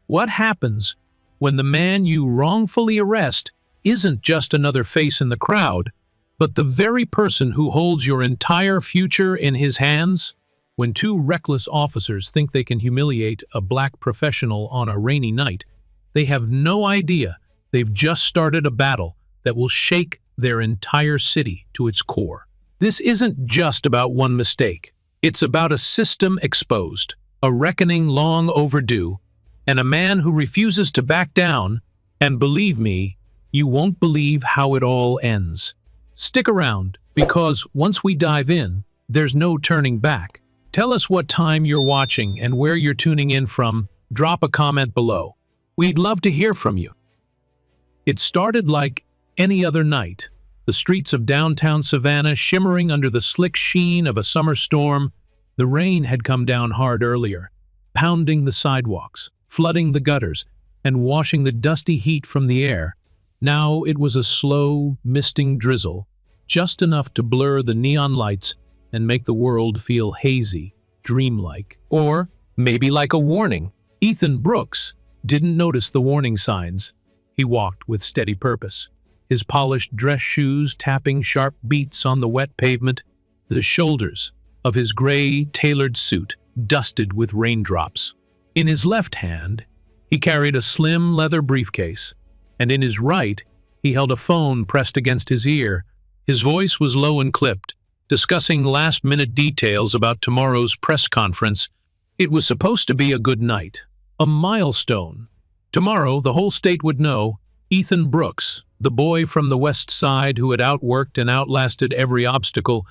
What happens when the man you wrongfully arrest isn't just another face in the crowd, but the very person who holds your entire future in his hands? When two reckless officers think they can humiliate a black professional on a rainy night, they have no idea they've just started a battle that will shake their entire city to its core. This isn't just about one mistake. It's about a system exposed, a reckoning long overdue, and a man who refuses to back down. And believe me, you won't believe how it all ends. Stick around, because once we dive in, there's no turning back. Tell us what time you're watching and where you're tuning in from. Drop a comment below. We'd love to hear from you. It started like any other night, the streets of downtown Savannah shimmering under the slick sheen of a summer storm. The rain had come down hard earlier, pounding the sidewalks, flooding the gutters, and washing the dusty heat from the air. Now it was a slow, misting drizzle, just enough to blur the neon lights and make the world feel hazy, dreamlike. Or maybe like a warning. Ethan Brooks didn't notice the warning signs. He walked with steady purpose, his polished dress shoes tapping sharp beats on the wet pavement, the shoulders of his gray, tailored suit dusted with raindrops. In his left hand, he carried a slim leather briefcase, and in his right, he held a phone pressed against his ear. His voice was low and clipped, discussing last-minute details about tomorrow's press conference. It was supposed to be a good night, a milestone. Tomorrow, the whole state would know Ethan Brooks, the boy from the West Side who had outworked and outlasted every obstacle,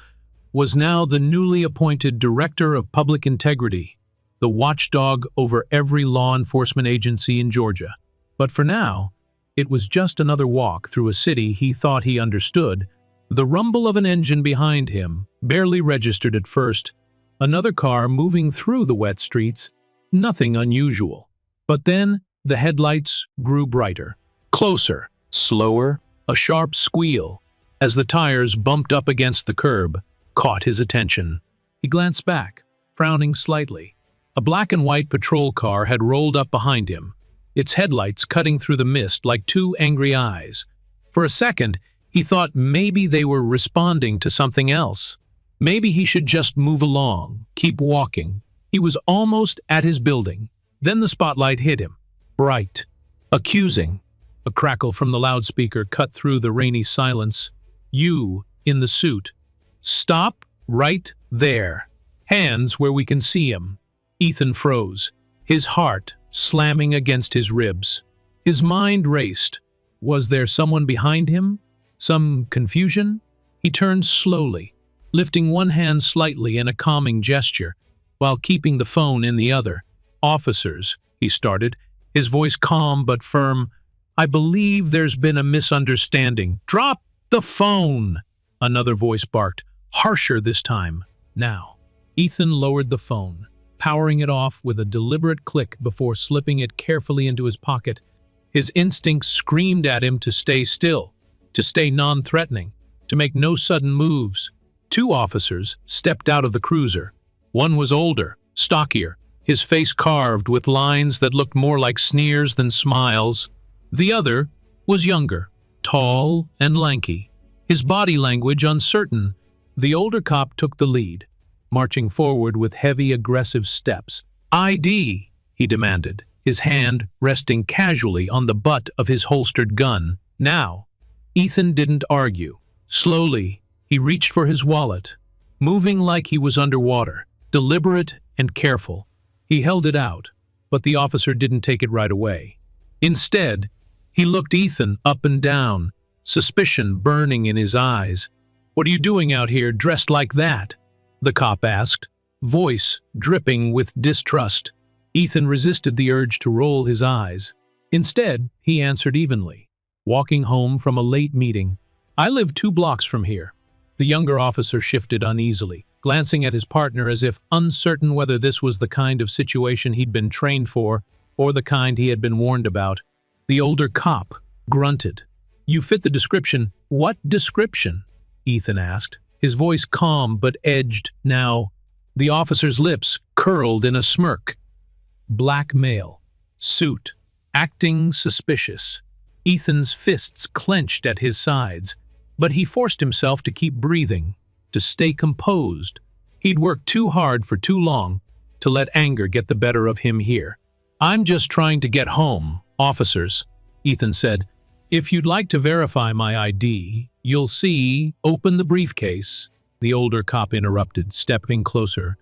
was now the newly appointed Director of Public Integrity, the watchdog over every law enforcement agency in Georgia. But for now, it was just another walk through a city he thought he understood. The rumble of an engine behind him, barely registered at first, another car moving through the wet streets, nothing unusual. But then the headlights grew brighter, closer, slower, a sharp squeal, as the tires bumped up against the curb, caught his attention. He glanced back, frowning slightly. A black and white patrol car had rolled up behind him, its headlights cutting through the mist like two angry eyes. For a second, he thought maybe they were responding to something else. Maybe he should just move along, keep walking. He was almost at his building. Then the spotlight hit him, bright, accusing. A crackle from the loudspeaker cut through the rainy silence. "You, in the suit. Stop right there. Hands where we can see him." Ethan froze, his heart slamming against his ribs. His mind raced. Was there someone behind him? Some confusion? He turned slowly, lifting one hand slightly in a calming gesture, while keeping the phone in the other. "Officers," he started, his voice calm but firm, "I believe there's been a misunderstanding." "Drop the phone!" another voice barked, harsher this time. Now, Ethan lowered the phone, powering it off with a deliberate click before slipping it carefully into his pocket. His instincts screamed at him to stay still, to stay non-threatening, to make no sudden moves. Two officers stepped out of the cruiser. One was older, stockier, his face carved with lines that looked more like sneers than smiles. The other was younger, tall and lanky, his body language uncertain. The older cop took the lead, marching forward with heavy, aggressive steps. "ID," he demanded, his hand resting casually on the butt of his holstered gun. Now, Ethan didn't argue. Slowly, he reached for his wallet, moving like he was underwater, deliberate and careful. He held it out, but the officer didn't take it right away. Instead, he looked Ethan up and down, suspicion burning in his eyes. "What are you doing out here dressed like that?" the cop asked, voice dripping with distrust. Ethan resisted the urge to roll his eyes. Instead, he answered evenly, "Walking home from a late meeting. I live 2 blocks from here." The younger officer shifted uneasily, glancing at his partner as if uncertain whether this was the kind of situation he'd been trained for or the kind he had been warned about. The older cop grunted. "You fit the description." "What description?" Ethan asked, his voice calm but edged now. The officer's lips curled in a smirk. "Black male. suit, acting suspicious. Ethan's fists clenched at his sides, but he forced himself to keep breathing, to stay composed. He'd worked too hard for too long to let anger get the better of him here. "I'm just trying to get home, officers," Ethan said. "If you'd like to verify my ID, you'll see—" "Open the briefcase," the older cop interrupted, stepping closer,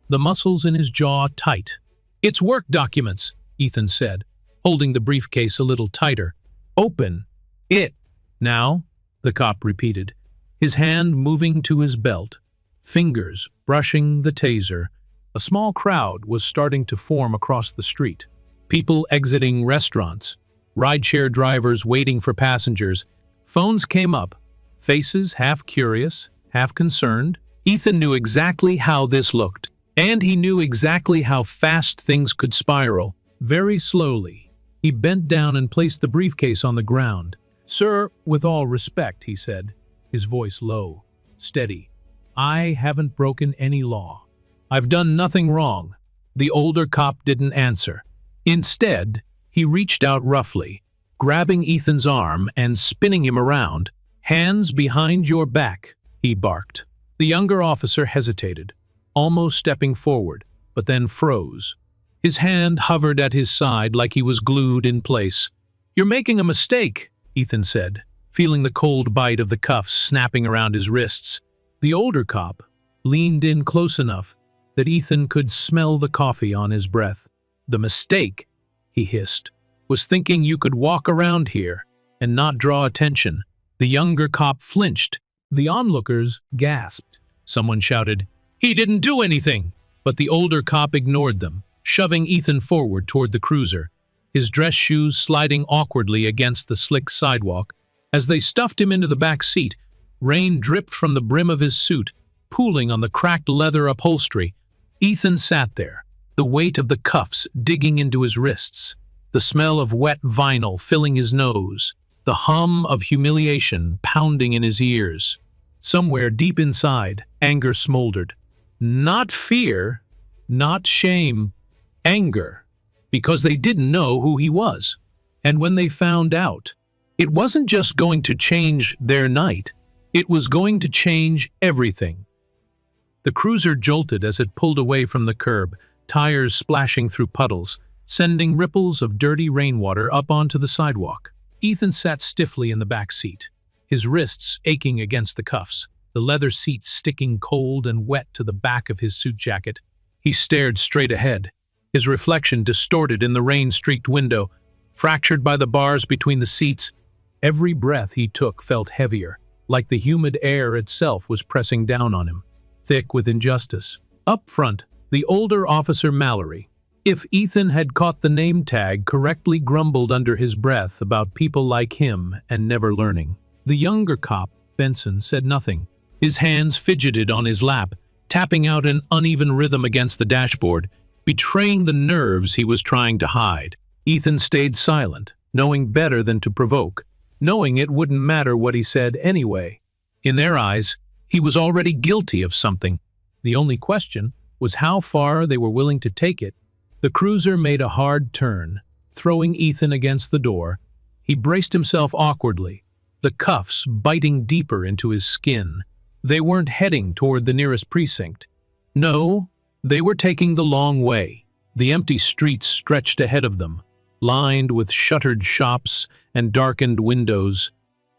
the muscles in his jaw tight. "It's work documents," Ethan said, holding the briefcase a little tighter. "Open it now," the cop repeated, his hand moving to his belt, fingers brushing the taser. A small crowd was starting to form across the street. People exiting restaurants, rideshare drivers waiting for passengers. Phones came up, faces half curious, half concerned. Ethan knew exactly how this looked, and he knew exactly how fast things could spiral. Very slowly, he bent down and placed the briefcase on the ground. "Sir, with all respect," he said, his voice low, steady, "I haven't broken any law. I've done nothing wrong." The older cop didn't answer. Instead, he reached out roughly, grabbing Ethan's arm and spinning him around. "Hands behind your back," he barked. The younger officer hesitated, almost stepping forward, but then froze. His hand hovered at his side like he was glued in place. "You're making a mistake," Ethan said, feeling the cold bite of the cuffs snapping around his wrists. The older cop leaned in close enough that Ethan could smell the coffee on his breath. "The mistake," he hissed, "was thinking you could walk around here and not draw attention." The younger cop flinched. The onlookers gasped. Someone shouted, "He didn't do anything!" But the older cop ignored them, shoving Ethan forward toward the cruiser, his dress shoes sliding awkwardly against the slick sidewalk. As they stuffed him into the back seat, rain dripped from the brim of his suit, pooling on the cracked leather upholstery. Ethan sat there, the weight of the cuffs digging into his wrists, the smell of wet vinyl filling his nose, the hum of humiliation pounding in his ears. Somewhere deep inside, anger smoldered. Not fear, not shame, anger, because they didn't know who he was. And when they found out, it wasn't just going to change their night, it was going to change everything. The cruiser jolted as it pulled away from the curb, tires splashing through puddles, sending ripples of dirty rainwater up onto the sidewalk. Ethan sat stiffly in the back seat, his wrists aching against the cuffs, the leather seat sticking cold and wet to the back of his suit jacket. He stared straight ahead, his reflection distorted in the rain-streaked window, fractured by the bars between the seats. Every breath he took felt heavier, like the humid air itself was pressing down on him, thick with injustice. Up front, the older officer Mallory, if Ethan had caught the name tag, correctly grumbled under his breath about people like him and never learning. The younger cop, Benson, said nothing. His hands fidgeted on his lap, tapping out an uneven rhythm against the dashboard, betraying the nerves he was trying to hide. Ethan stayed silent, knowing better than to provoke, knowing it wouldn't matter what he said anyway. In their eyes, he was already guilty of something. The only question was how far they were willing to take it. The cruiser made a hard turn, throwing Ethan against the door. He braced himself awkwardly, the cuffs biting deeper into his skin. They weren't heading toward the nearest precinct. No, they were taking the long way. The empty streets stretched ahead of them, lined with shuttered shops and darkened windows.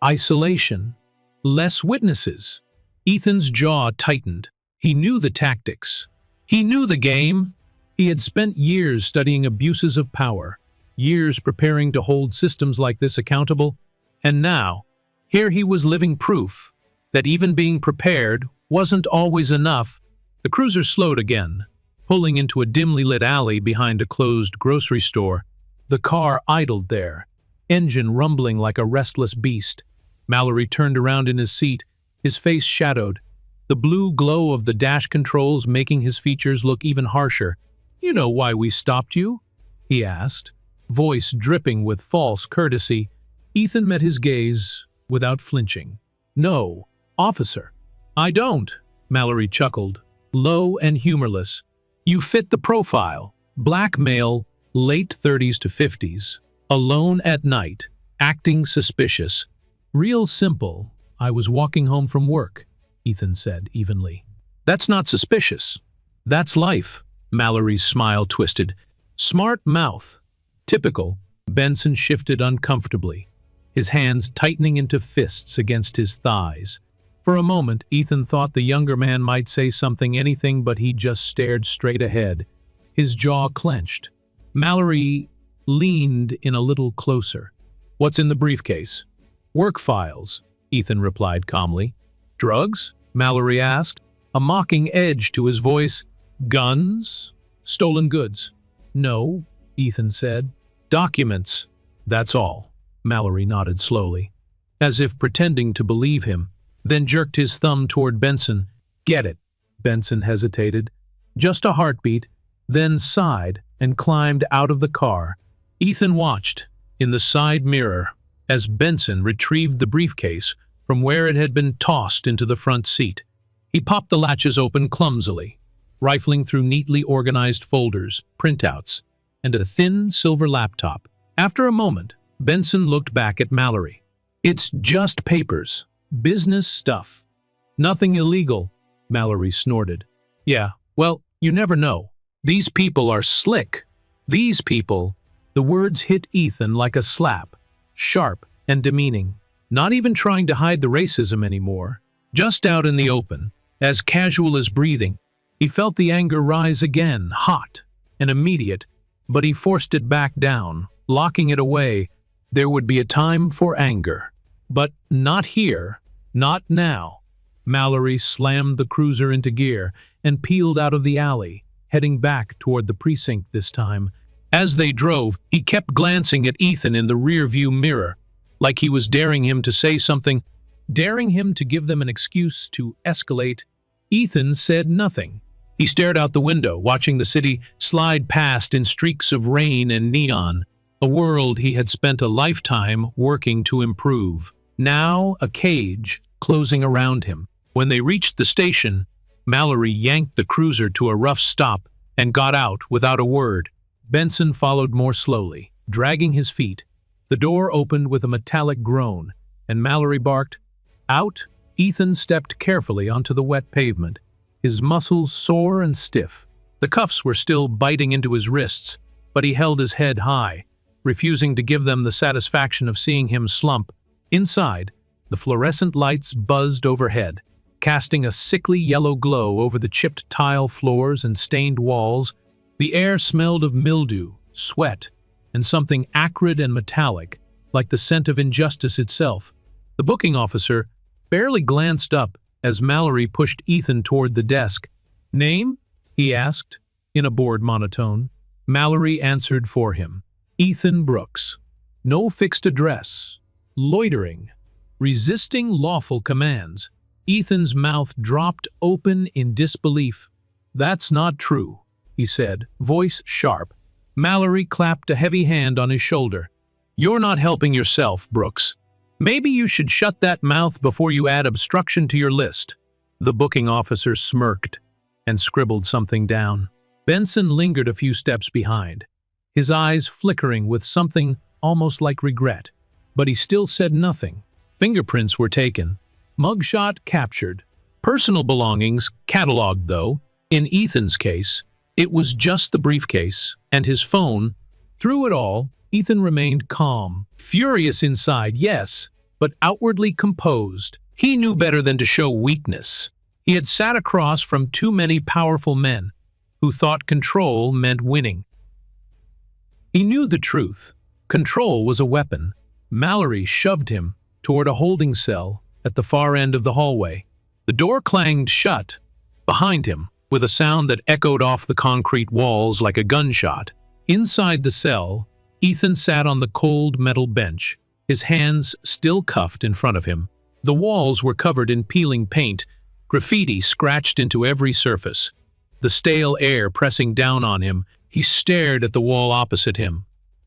Isolation. Less witnesses. Ethan's jaw tightened. He knew the tactics. He knew the game. He had spent years studying abuses of power, years preparing to hold systems like this accountable, and now, here he was living proof that even being prepared wasn't always enough. The cruiser slowed again, pulling into a dimly lit alley behind a closed grocery store. The car idled there, engine rumbling like a restless beast. Mallory turned around in his seat, his face shadowed, the blue glow of the dash controls making his features look even harsher. "You know why we stopped you?" he asked, voice dripping with false courtesy. Ethan met his gaze without flinching. "No, officer, I don't," Mallory chuckled, low and humorless. "You fit the profile. Black male, late 30s to 50s, alone at night, acting suspicious. Real simple. I was walking home from work, Ethan said evenly. That's not suspicious. That's life. Mallory's smile twisted. Smart mouth. Typical. Benson shifted uncomfortably, his hands tightening into fists against his thighs. For a moment, Ethan thought the younger man might say anything, but he just stared straight ahead, his jaw clenched. Mallory leaned in a little closer. What's in the briefcase? Work files, Ethan replied calmly. Drugs? Mallory asked, a mocking edge to his voice. Guns? Stolen goods? No, Ethan said. Documents. That's all. Mallory nodded slowly, as if pretending to believe him, then jerked his thumb toward Benson. Get it. Benson hesitated. Just a heartbeat, then sighed and climbed out of the car. Ethan watched, in the side mirror, as Benson retrieved the briefcase from where it had been tossed into the front seat. He popped the latches open clumsily, rifling through neatly organized folders, printouts, and a thin silver laptop. After a moment, Benson looked back at Mallory. It's just papers. Business stuff. Nothing illegal, Mallory snorted. Yeah, well, you never know. These people are slick. These people. The words hit Ethan like a slap, sharp and demeaning. Not even trying to hide the racism anymore. Just out in the open, as casual as breathing. He felt the anger rise again, hot and immediate, but he forced it back down, locking it away. There would be a time for anger. But not here, not now. Mallory slammed the cruiser into gear and peeled out of the alley, heading back toward the precinct this time. As they drove, he kept glancing at Ethan in the rearview mirror, like he was daring him to say something, daring him to give them an excuse to escalate. Ethan said nothing. He stared out the window, watching the city slide past in streaks of rain and neon, a world he had spent a lifetime working to improve. Now a cage closing around him. When they reached the station, Mallory yanked the cruiser to a rough stop and got out without a word. Benson followed more slowly, dragging his feet. The door opened with a metallic groan, and Mallory barked, "Out!" Ethan stepped carefully onto the wet pavement, his muscles sore and stiff. The cuffs were still biting into his wrists, but he held his head high, refusing to give them the satisfaction of seeing him slump. Inside, the fluorescent lights buzzed overhead, casting a sickly yellow glow over the chipped tile floors and stained walls. The air smelled of mildew, sweat, and something acrid and metallic, like the scent of injustice itself. The booking officer barely glanced up as Mallory pushed Ethan toward the desk. "Name?" he asked, in a bored monotone. Mallory answered for him. Ethan Brooks. No fixed address. Loitering. Resisting lawful commands. Ethan's mouth dropped open in disbelief. "That's not true," he said, voice sharp. Mallory clapped a heavy hand on his shoulder. "You're not helping yourself, Brooks. Maybe you should shut that mouth before you add obstruction to your list." The booking officer smirked and scribbled something down. Benson lingered a few steps behind, his eyes flickering with something almost like regret. But he still said nothing. Fingerprints were taken. Mugshot captured. Personal belongings cataloged, though. In Ethan's case, it was just the briefcase and his phone. Through it all, Ethan remained calm. Furious inside, yes, but outwardly composed. He knew better than to show weakness. He had sat across from too many powerful men who thought control meant winning. He knew the truth. Control was a weapon. Mallory shoved him toward a holding cell at the far end of the hallway. The door clanged shut behind him with a sound that echoed off the concrete walls like a gunshot. Inside the cell, Ethan sat on the cold metal bench, his hands still cuffed in front of him. The walls were covered in peeling paint, graffiti scratched into every surface. The stale air pressing down on him, he stared at the wall opposite him,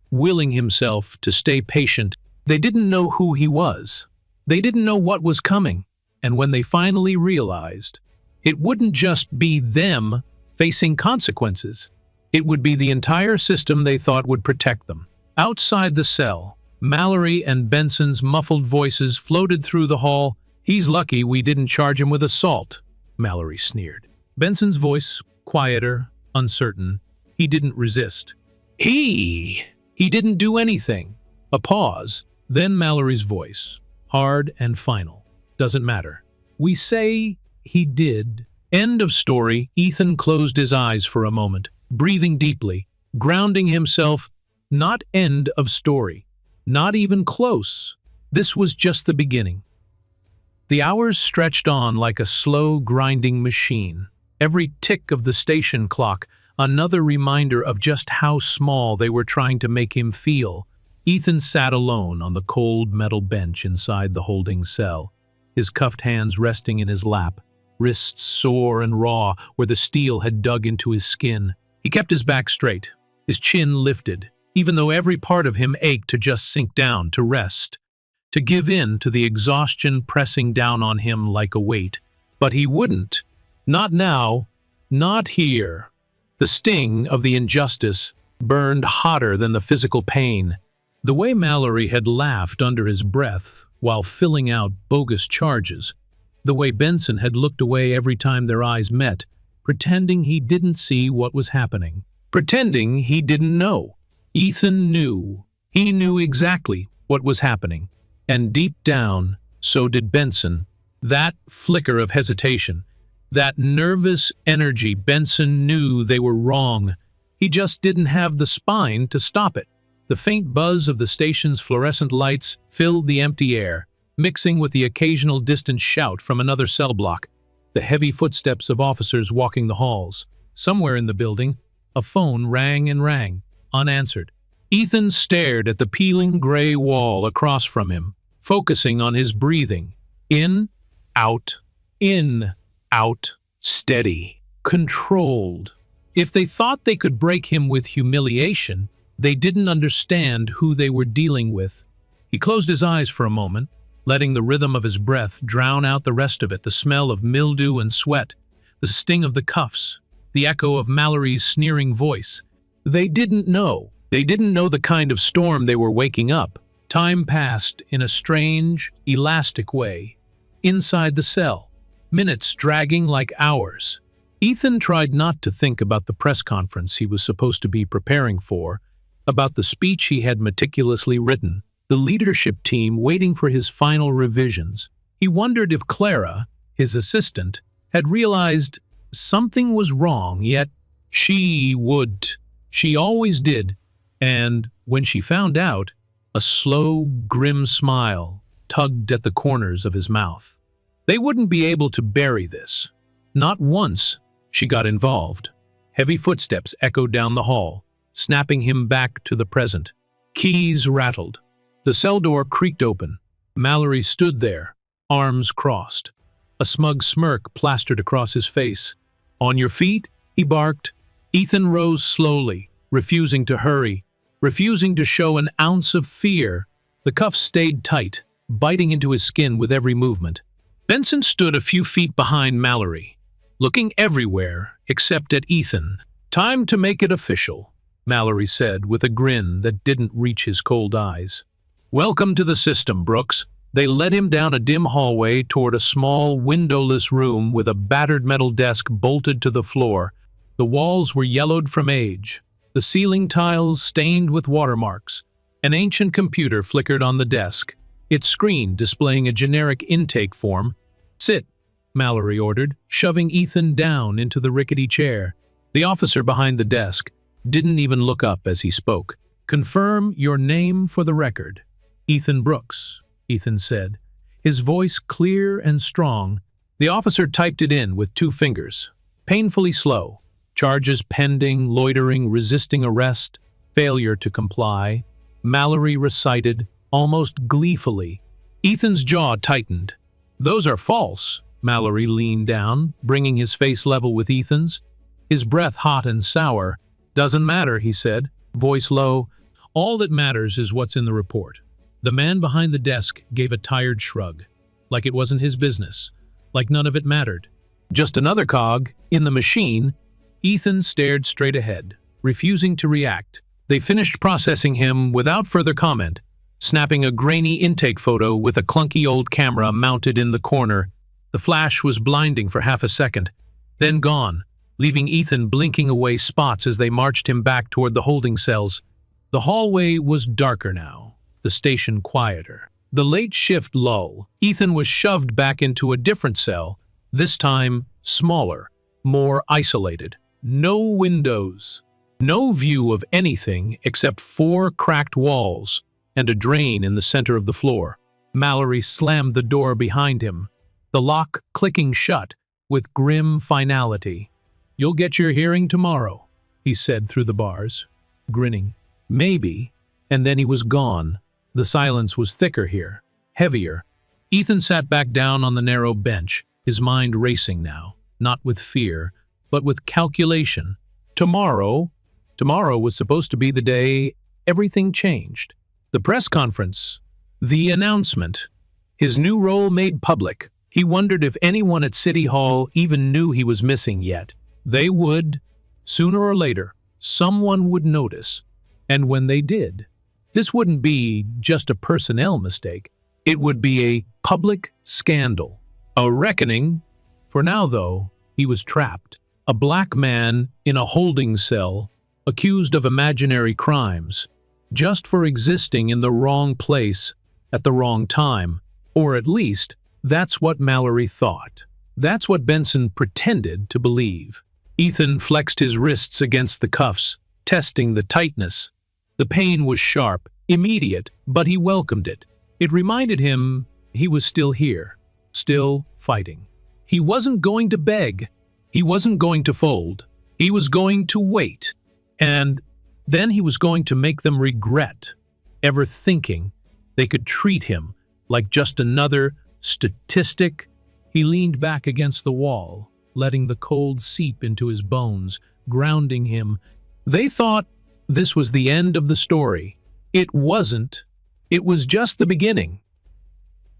willing himself to stay patient. They didn't know who he was. They didn't know what was coming. And when they finally realized, it wouldn't just be them facing consequences. It would be the entire system they thought would protect them. Outside the cell, Mallory and Benson's muffled voices floated through the hall. "He's lucky we didn't charge him with assault," Mallory sneered. Benson's voice, quieter, uncertain. He didn't resist. He didn't do anything. A pause, then Mallory's voice, hard and final. "Doesn't matter. We say he did." End of story. Ethan closed his eyes for a moment, breathing deeply, grounding himself. Not end of story. Not even close. This was just the beginning. The hours stretched on like a slow, grinding machine. Every tick of the station clock, another reminder of just how small they were trying to make him feel. Ethan sat alone on the cold metal bench inside the holding cell, his cuffed hands resting in his lap, wrists sore and raw where the steel had dug into his skin. He kept his back straight, his chin lifted, even though every part of him ached to just sink down, to rest, to give in to the exhaustion pressing down on him like a weight. But he wouldn't. Not now. Not here. The sting of the injustice burned hotter than the physical pain. The way Mallory had laughed under his breath while filling out bogus charges. The way Benson had looked away every time their eyes met, pretending he didn't see what was happening. Pretending he didn't know. Ethan knew. He knew exactly what was happening. And deep down, so did Benson. That flicker of hesitation, that nervous energy, Benson knew they were wrong. He just didn't have the spine to stop it. The faint buzz of the station's fluorescent lights filled the empty air, mixing with the occasional distant shout from another cell block, the heavy footsteps of officers walking the halls. Somewhere in the building, a phone rang and rang, unanswered. Ethan stared at the peeling gray wall across from him, focusing on his breathing. In, out, steady, controlled. If they thought they could break him with humiliation, they didn't understand who they were dealing with. He closed his eyes for a moment, letting the rhythm of his breath drown out the rest of it, the smell of mildew and sweat, the sting of the cuffs, the echo of Mallory's sneering voice. They didn't know. They didn't know the kind of storm they were waking up. Time passed in a strange, elastic way. Inside the cell, minutes dragging like hours. Ethan tried not to think about the press conference he was supposed to be preparing for, about the speech he had meticulously written, the leadership team waiting for his final revisions. He wondered if Clara, his assistant, had realized something was wrong, yet she would. She always did. And when she found out, a slow, grim smile tugged at the corners of his mouth. They wouldn't be able to bury this. Not once she got involved. Heavy footsteps echoed down the hall, snapping him back to the present. Keys rattled. The cell door creaked open. Mallory stood there, arms crossed. A smug smirk plastered across his face. "On your feet?" he barked. Ethan rose slowly, refusing to hurry, refusing to show an ounce of fear. The cuffs stayed tight, biting into his skin with every movement. Benson stood a few feet behind Mallory, looking everywhere except at Ethan. "Time to make it official," Mallory said with a grin that didn't reach his cold eyes. "Welcome to the system, Brooks." They led him down a dim hallway toward a small, windowless room with a battered metal desk bolted to the floor. The walls were yellowed from age, the ceiling tiles stained with watermarks. An ancient computer flickered on the desk, its screen displaying a generic intake form. "Sit," Mallory ordered, shoving Ethan down into the rickety chair. The officer behind the desk didn't even look up as he spoke. "Confirm your name for the record." "Ethan Brooks," Ethan said, his voice clear and strong. The officer typed it in with 2 fingers, painfully slow. Charges pending, loitering, resisting arrest, failure to comply. Mallory recited, almost gleefully. Ethan's jaw tightened. "Those are false." Mallory leaned down, bringing his face level with Ethan's, his breath hot and sour. "Doesn't matter," he said, voice low. "All that matters is what's in the report." The man behind the desk gave a tired shrug, like it wasn't his business, like none of it mattered. Just another cog in the machine. Ethan stared straight ahead, refusing to react. They finished processing him without further comment, snapping a grainy intake photo with a clunky old camera mounted in the corner. The flash was blinding for half a second, then gone, leaving Ethan blinking away spots as they marched him back toward the holding cells. The hallway was darker now, the station quieter. The late shift lull, Ethan was shoved back into a different cell, this time smaller, more isolated. No windows, no view of anything except 4 cracked walls and a drain in the center of the floor. Mallory slammed the door behind him, the lock clicking shut with grim finality. "You'll get your hearing tomorrow," he said through the bars, grinning. "Maybe," and then he was gone. The silence was thicker here, heavier. Ethan sat back down on the narrow bench, his mind racing now, not with fear, but with calculation. Tomorrow was supposed to be the day everything changed. The press conference, the announcement, his new role made public. He wondered if anyone at City Hall even knew he was missing yet. They would. Sooner or later, someone would notice. And when they did, this wouldn't be just a personnel mistake. It would be a public scandal, a reckoning. For now, though, he was trapped. A black man in a holding cell, accused of imaginary crimes, just for existing in the wrong place at the wrong time. Or at least, that's what Mallory thought. That's what Benson pretended to believe. Ethan flexed his wrists against the cuffs, testing the tightness. The pain was sharp, immediate, but he welcomed it. It reminded him he was still here, still fighting. He wasn't going to beg. He wasn't going to fold. He was going to wait. And then he was going to make them regret ever thinking they could treat him like just another statistic. He leaned back against the wall, letting the cold seep into his bones, grounding him. They thought this was the end of the story. It wasn't. It was just the beginning.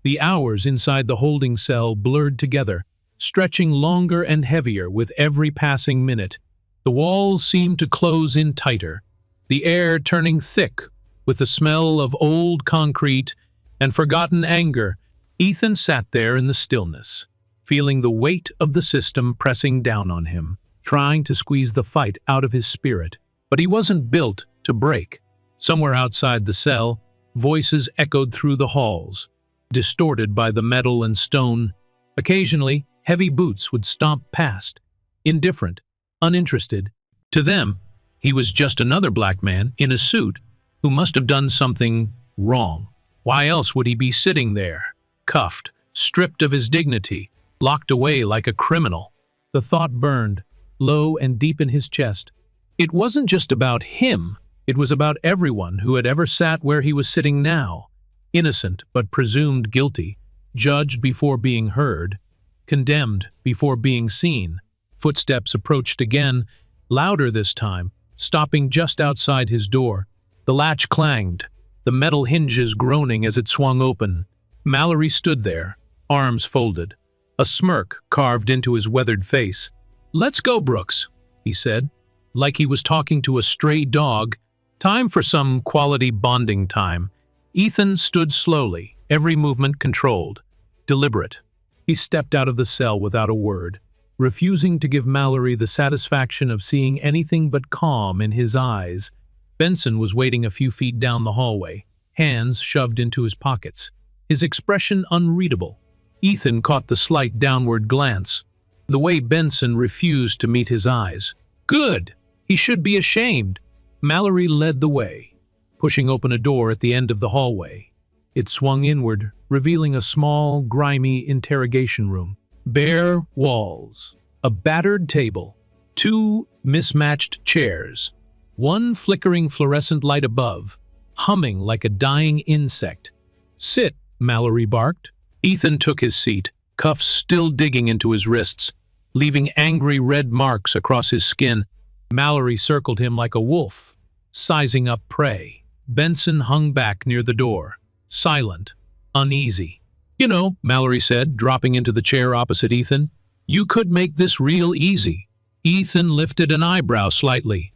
The hours inside the holding cell blurred together, stretching longer and heavier with every passing minute. The walls seemed to close in tighter, the air turning thick with the smell of old concrete and forgotten anger. Ethan sat there in the stillness, feeling the weight of the system pressing down on him, trying to squeeze the fight out of his spirit. But he wasn't built to break. Somewhere outside the cell, voices echoed through the halls, distorted by the metal and stone. Occasionally, heavy boots would stomp past, indifferent, uninterested. To them, he was just another black man in a suit who must have done something wrong. Why else would he be sitting there, cuffed, stripped of his dignity, locked away like a criminal? The thought burned, low and deep in his chest. It wasn't just about him. It was about everyone who had ever sat where he was sitting now, innocent but presumed guilty, judged before being heard, condemned before being seen. Footsteps approached again, louder this time, stopping just outside his door. The latch clanged, the metal hinges groaning as it swung open. Mallory stood there, arms folded, a smirk carved into his weathered face. "Let's go, Brooks," he said, like he was talking to a stray dog. Time for some quality bonding time. Ethan stood slowly, every movement controlled, deliberate. He stepped out of the cell without a word, refusing to give Mallory the satisfaction of seeing anything but calm in his eyes. Benson was waiting a few feet down the hallway, hands shoved into his pockets, his expression unreadable. Ethan caught the slight downward glance, the way Benson refused to meet his eyes. Good! He should be ashamed. Mallory led the way, pushing open a door at the end of the hallway. It swung inward, revealing a small, grimy interrogation room. Bare walls, a battered table, 2 mismatched chairs, one flickering fluorescent light above, humming like a dying insect. "Sit," Mallory barked. Ethan took his seat, cuffs still digging into his wrists, leaving angry red marks across his skin. Mallory circled him like a wolf, sizing up prey. Benson hung back near the door, silent, uneasy. "You know," Mallory said, dropping into the chair opposite Ethan, "you could make this real easy." Ethan lifted an eyebrow slightly.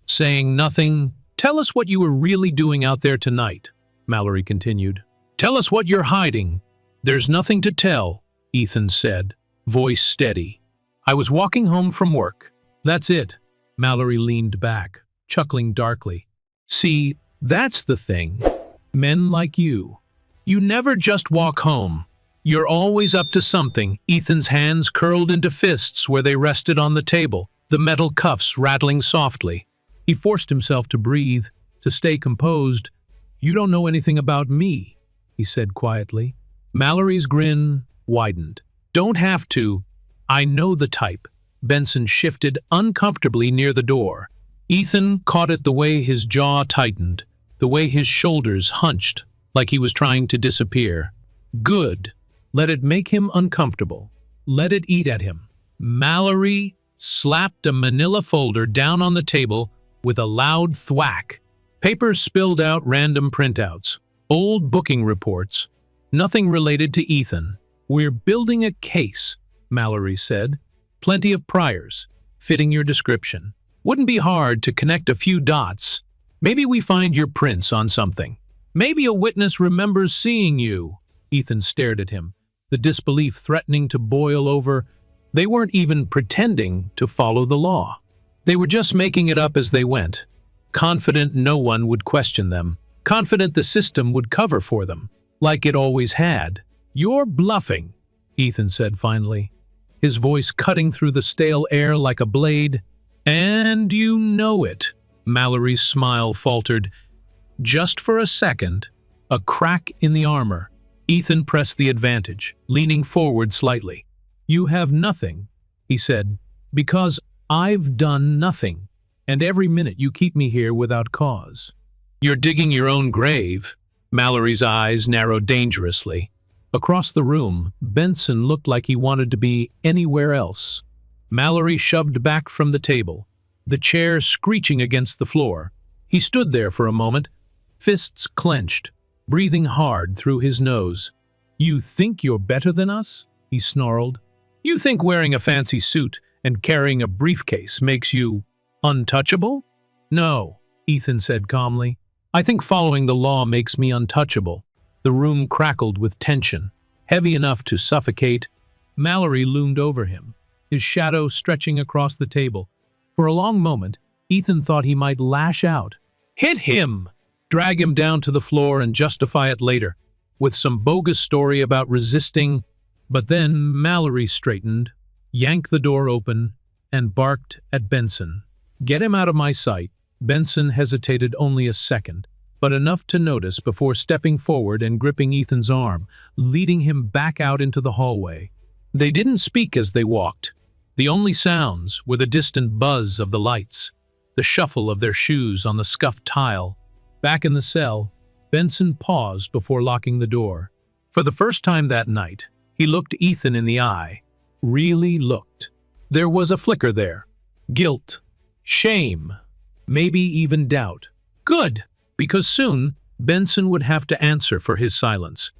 Saying nothing, "Tell us what you were really doing out there tonight," Mallory continued. "Tell us what you're hiding." "There's nothing to tell," Ethan said, voice steady. "I was walking home from work. That's it." Mallory leaned back, chuckling darkly. "See, that's the thing. Men like you. You never just walk home. You're always up to something." Ethan's hands curled into fists where they rested on the table, the metal cuffs rattling softly. He forced himself to breathe, to stay composed. "You don't know anything about me," he said quietly. Mallory's grin widened. "Don't have to. I know the type." Benson shifted uncomfortably near the door. Ethan caught it the way his jaw tightened, the way his shoulders hunched, like he was trying to disappear. Good. Let it make him uncomfortable. Let it eat at him. Mallory slapped a manila folder down on the table with a loud thwack. Papers spilled out, random printouts, old booking reports, nothing related to Ethan. "We're building a case," Mallory said. "Plenty of priors, fitting your description. Wouldn't be hard to connect a few dots. Maybe we find your prints on something. Maybe a witness remembers seeing you." Ethan stared at him, the disbelief threatening to boil over. They weren't even pretending to follow the law. They were just making it up as they went, confident no one would question them, confident the system would cover for them, like it always had. "You're bluffing," Ethan said finally, his voice cutting through the stale air like a blade. "And you know it." Mallory's smile faltered. Just for a second, a crack in the armor. Ethan pressed the advantage, leaning forward slightly. "You have nothing," he said, "because I've done nothing, and every minute you keep me here without cause." "You're digging your own grave." Mallory's eyes narrowed dangerously. Across the room, Benson looked like he wanted to be anywhere else. Mallory shoved back from the table, the chair screeching against the floor. He stood there for a moment, fists clenched, breathing hard through his nose. "You think you're better than us?" he snarled. "You think wearing a fancy suit and carrying a briefcase makes you untouchable?" "No," Ethan said calmly. "I think following the law makes me untouchable." The room crackled with tension, heavy enough to suffocate. Mallory loomed over him, his shadow stretching across the table. For a long moment, Ethan thought he might lash out. Hit him! Drag him down to the floor and justify it later, with some bogus story about resisting. But then Mallory straightened, yanked the door open, and barked at Benson. "Get him out of my sight." Benson hesitated only a second, but enough to notice before stepping forward and gripping Ethan's arm, leading him back out into the hallway. They didn't speak as they walked. The only sounds were the distant buzz of the lights, the shuffle of their shoes on the scuffed tile. Back in the cell, Benson paused before locking the door. For the first time that night, he looked Ethan in the eye. Really looked. There was a flicker there. Guilt. Shame. Maybe even doubt. Good, because soon Benson would have to answer for his silence,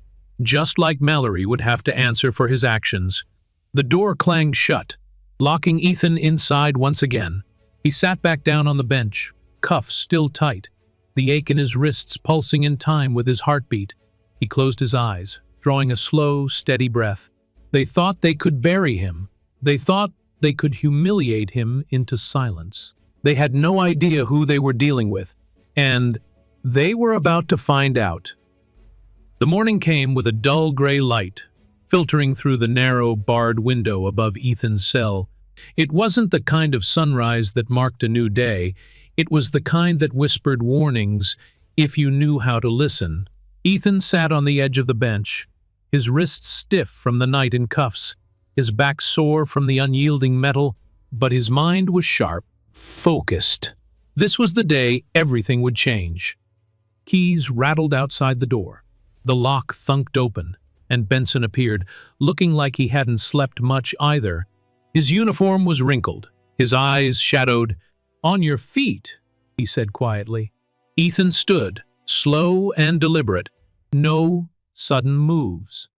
just like Mallory would have to answer for his actions. The door clanged shut, locking Ethan inside once again. He sat back down on the bench, cuffs still tight, the ache in his wrists pulsing in time with his heartbeat. He closed his eyes, drawing a slow, steady breath. They thought they could bury him. They thought they could humiliate him into silence. They had no idea who they were dealing with, and they were about to find out. The morning came with a dull gray light, filtering through the narrow, barred window above Ethan's cell. It wasn't the kind of sunrise that marked a new day. It was the kind that whispered warnings if you knew how to listen. Ethan sat on the edge of the bench, his wrists stiff from the night in cuffs, his back sore from the unyielding metal, but his mind was sharp, focused. This was the day everything would change. Keys rattled outside the door. The lock thunked open, and Benson appeared, looking like he hadn't slept much either. His uniform was wrinkled, his eyes shadowed. "On your feet," he said quietly. Ethan stood, slow and deliberate. No sudden moves.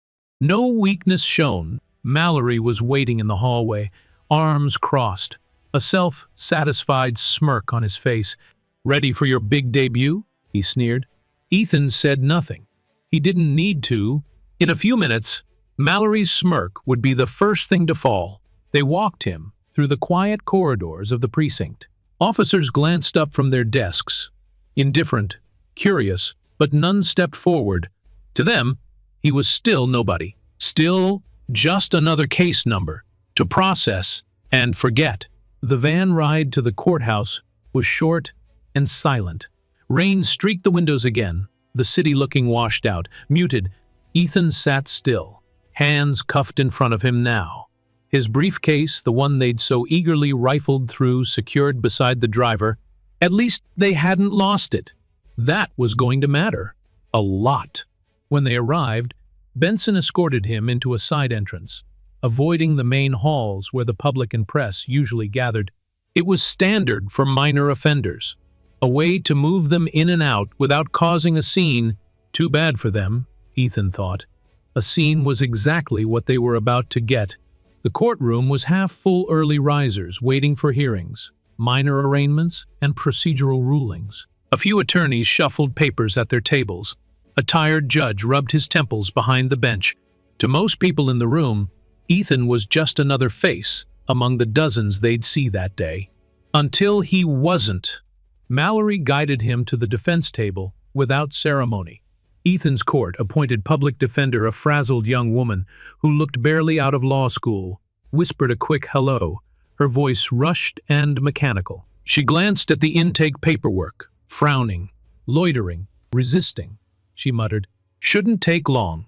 No weakness shown. Mallory was waiting in the hallway, arms crossed, a self-satisfied smirk on his face. "Ready for your big debut?" he sneered. Ethan said nothing. He didn't need to. In a few minutes, Mallory's smirk would be the first thing to fall. They walked him through the quiet corridors of the precinct. Officers glanced up from their desks, indifferent, curious, but none stepped forward. To them, he was still nobody, still just another case number to process and forget. The van ride to the courthouse was short and silent. Rain streaked the windows again, the city looking washed out, muted. Ethan sat still, hands cuffed in front of him now. His briefcase, the one they'd so eagerly rifled through, secured beside the driver. At least they hadn't lost it. That was going to matter. A lot. When they arrived, Benson escorted him into a side entrance, avoiding the main halls where the public and press usually gathered. It was standard for minor offenders, a way to move them in and out without causing a scene. Too bad for them, Ethan thought. A scene was exactly what they were about to get. The courtroom was half full early risers waiting for hearings, minor arraignments, and procedural rulings. A few attorneys shuffled papers at their tables. A tired judge rubbed his temples behind the bench. To most people in the room, Ethan was just another face among the dozens they'd see that day. Until he wasn't. Mallory guided him to the defense table without ceremony. Ethan's court appointed public defender, a frazzled young woman who looked barely out of law school, whispered a quick hello, her voice rushed and mechanical. She glanced at the intake paperwork, frowning, loitering, resisting. She muttered, "Shouldn't take long.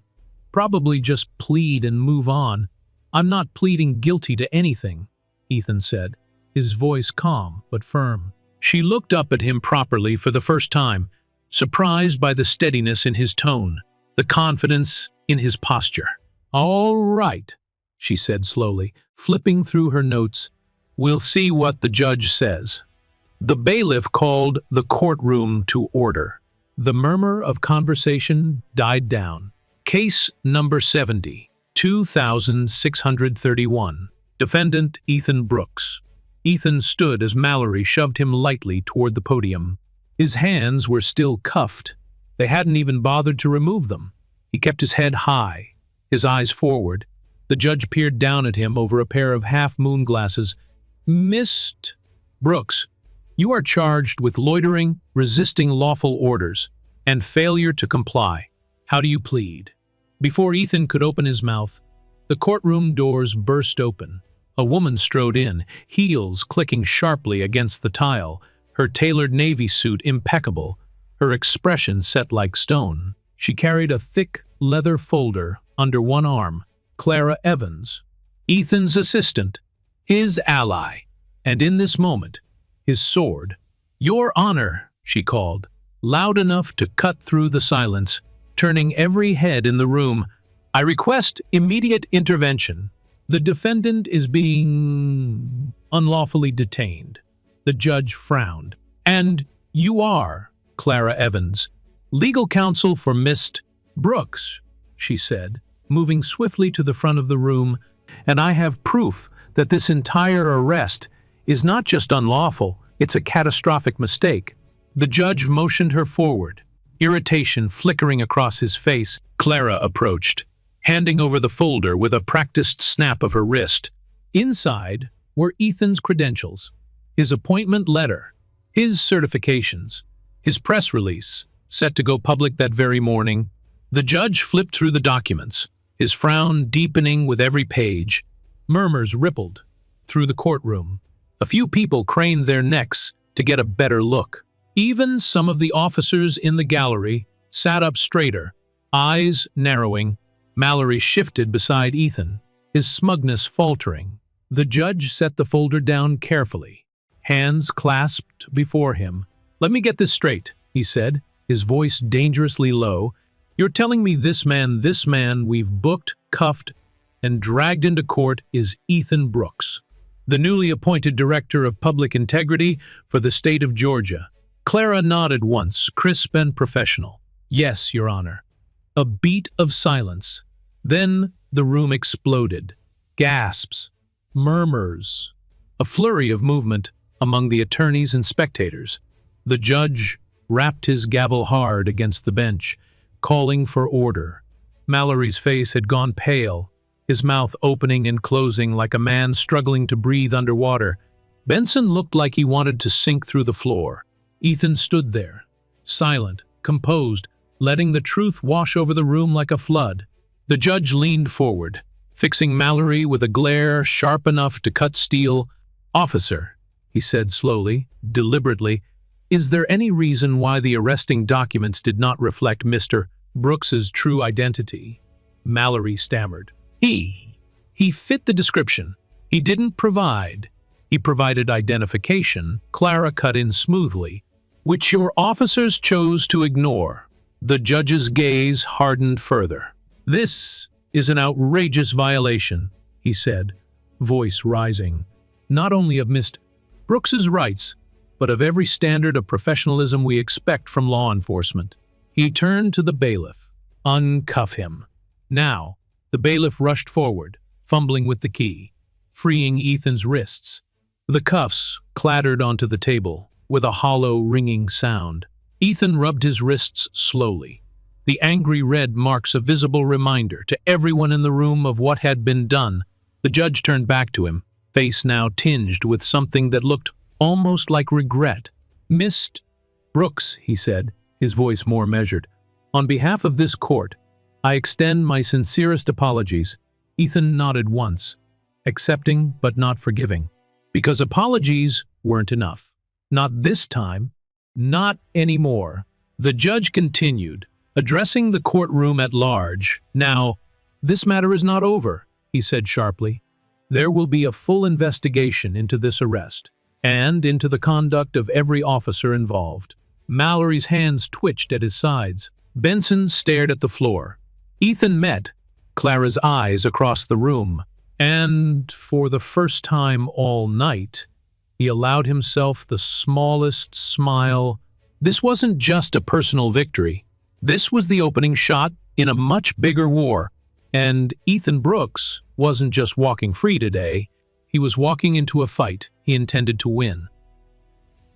Probably just plead and move on." "I'm not pleading guilty to anything," Ethan said, his voice calm but firm. She looked up at him properly for the first time, surprised by the steadiness in his tone, the confidence in his posture. "All right," she said slowly, flipping through her notes. "We'll see what the judge says." The bailiff called the courtroom to order. The murmur of conversation died down. Case number 70, 2631. Defendant Ethan Brooks. Ethan stood as Mallory shoved him lightly toward the podium. His hands were still cuffed. They hadn't even bothered to remove them. He kept his head high, his eyes forward. The judge peered down at him over a pair of half-moon glasses. "Mr. Brooks, you are charged with loitering, resisting lawful orders, and failure to comply. How do you plead?" Before Ethan could open his mouth, the courtroom doors burst open. A woman strode in, heels clicking sharply against the tile, her tailored navy suit impeccable, her expression set like stone. She carried a thick leather folder under one arm. Clara Evans, Ethan's assistant, his ally, and in this moment, his sword. "Your Honor," she called, loud enough to cut through the silence, turning every head in the room. "I request immediate intervention. The defendant is being unlawfully detained." The judge frowned. "And you are, Clara Evans, legal counsel for Mr. Brooks," she said, moving swiftly to the front of the room. "And I have proof that this entire arrest is not just unlawful, it's a catastrophic mistake." The judge motioned her forward, irritation flickering across his face. Clara approached, handing over the folder with a practiced snap of her wrist. Inside were Ethan's credentials, his appointment letter, his certifications, his press release, set to go public that very morning. The judge flipped through the documents, his frown deepening with every page. Murmurs rippled through the courtroom. A few people craned their necks to get a better look. Even some of the officers in the gallery sat up straighter, eyes narrowing. Mallory shifted beside Ethan, his smugness faltering. The judge set the folder down carefully, hands clasped before him. "Let me get this straight," he said, his voice dangerously low. "You're telling me this man we've booked, cuffed, and dragged into court is Ethan Brooks, the newly appointed Director of Public Integrity for the state of Georgia?" Clara nodded once, crisp and professional. "Yes, Your Honor." A beat of silence. Then the room exploded. Gasps. Murmurs. A flurry of movement among the attorneys and spectators. The judge rapped his gavel hard against the bench, calling for order. Mallory's face had gone pale, his mouth opening and closing like a man struggling to breathe underwater. Benson looked like he wanted to sink through the floor. Ethan stood there, silent, composed, letting the truth wash over the room like a flood. The judge leaned forward, fixing Mallory with a glare sharp enough to cut steel. "Officer," he said slowly, deliberately, "is there any reason why the arresting documents did not reflect Mr. Brooks's true identity?" Mallory stammered. He fit the description. He didn't provide. He provided identification," Clara cut in smoothly, "which your officers chose to ignore." The judge's gaze hardened further. "This is an outrageous violation," he said, voice rising, "not only of Mr. Brooks's rights, but of every standard of professionalism we expect from law enforcement." He turned to the bailiff. "Uncuff him." Now, the bailiff rushed forward, fumbling with the key, freeing Ethan's wrists. The cuffs clattered onto the table with a hollow, ringing sound. Ethan rubbed his wrists slowly, the angry red marks a visible reminder to everyone in the room of what had been done. The judge turned back to him, face now tinged with something that looked almost like regret. "Mr. Brooks," he said, his voice more measured, "on behalf of this court, I extend my sincerest apologies." Ethan nodded once, accepting but not forgiving, because apologies weren't enough. Not this time, not anymore. The judge continued, addressing the courtroom at large. "Now, this matter is not over," he said sharply. "There will be a full investigation into this arrest, and into the conduct of every officer involved." Mallory's hands twitched at his sides. Benson stared at the floor. Ethan met Clara's eyes across the room, and for the first time all night, he allowed himself the smallest smile. This wasn't just a personal victory. This was the opening shot in a much bigger war. And Ethan Brooks wasn't just walking free today, he was walking into a fight he intended to win.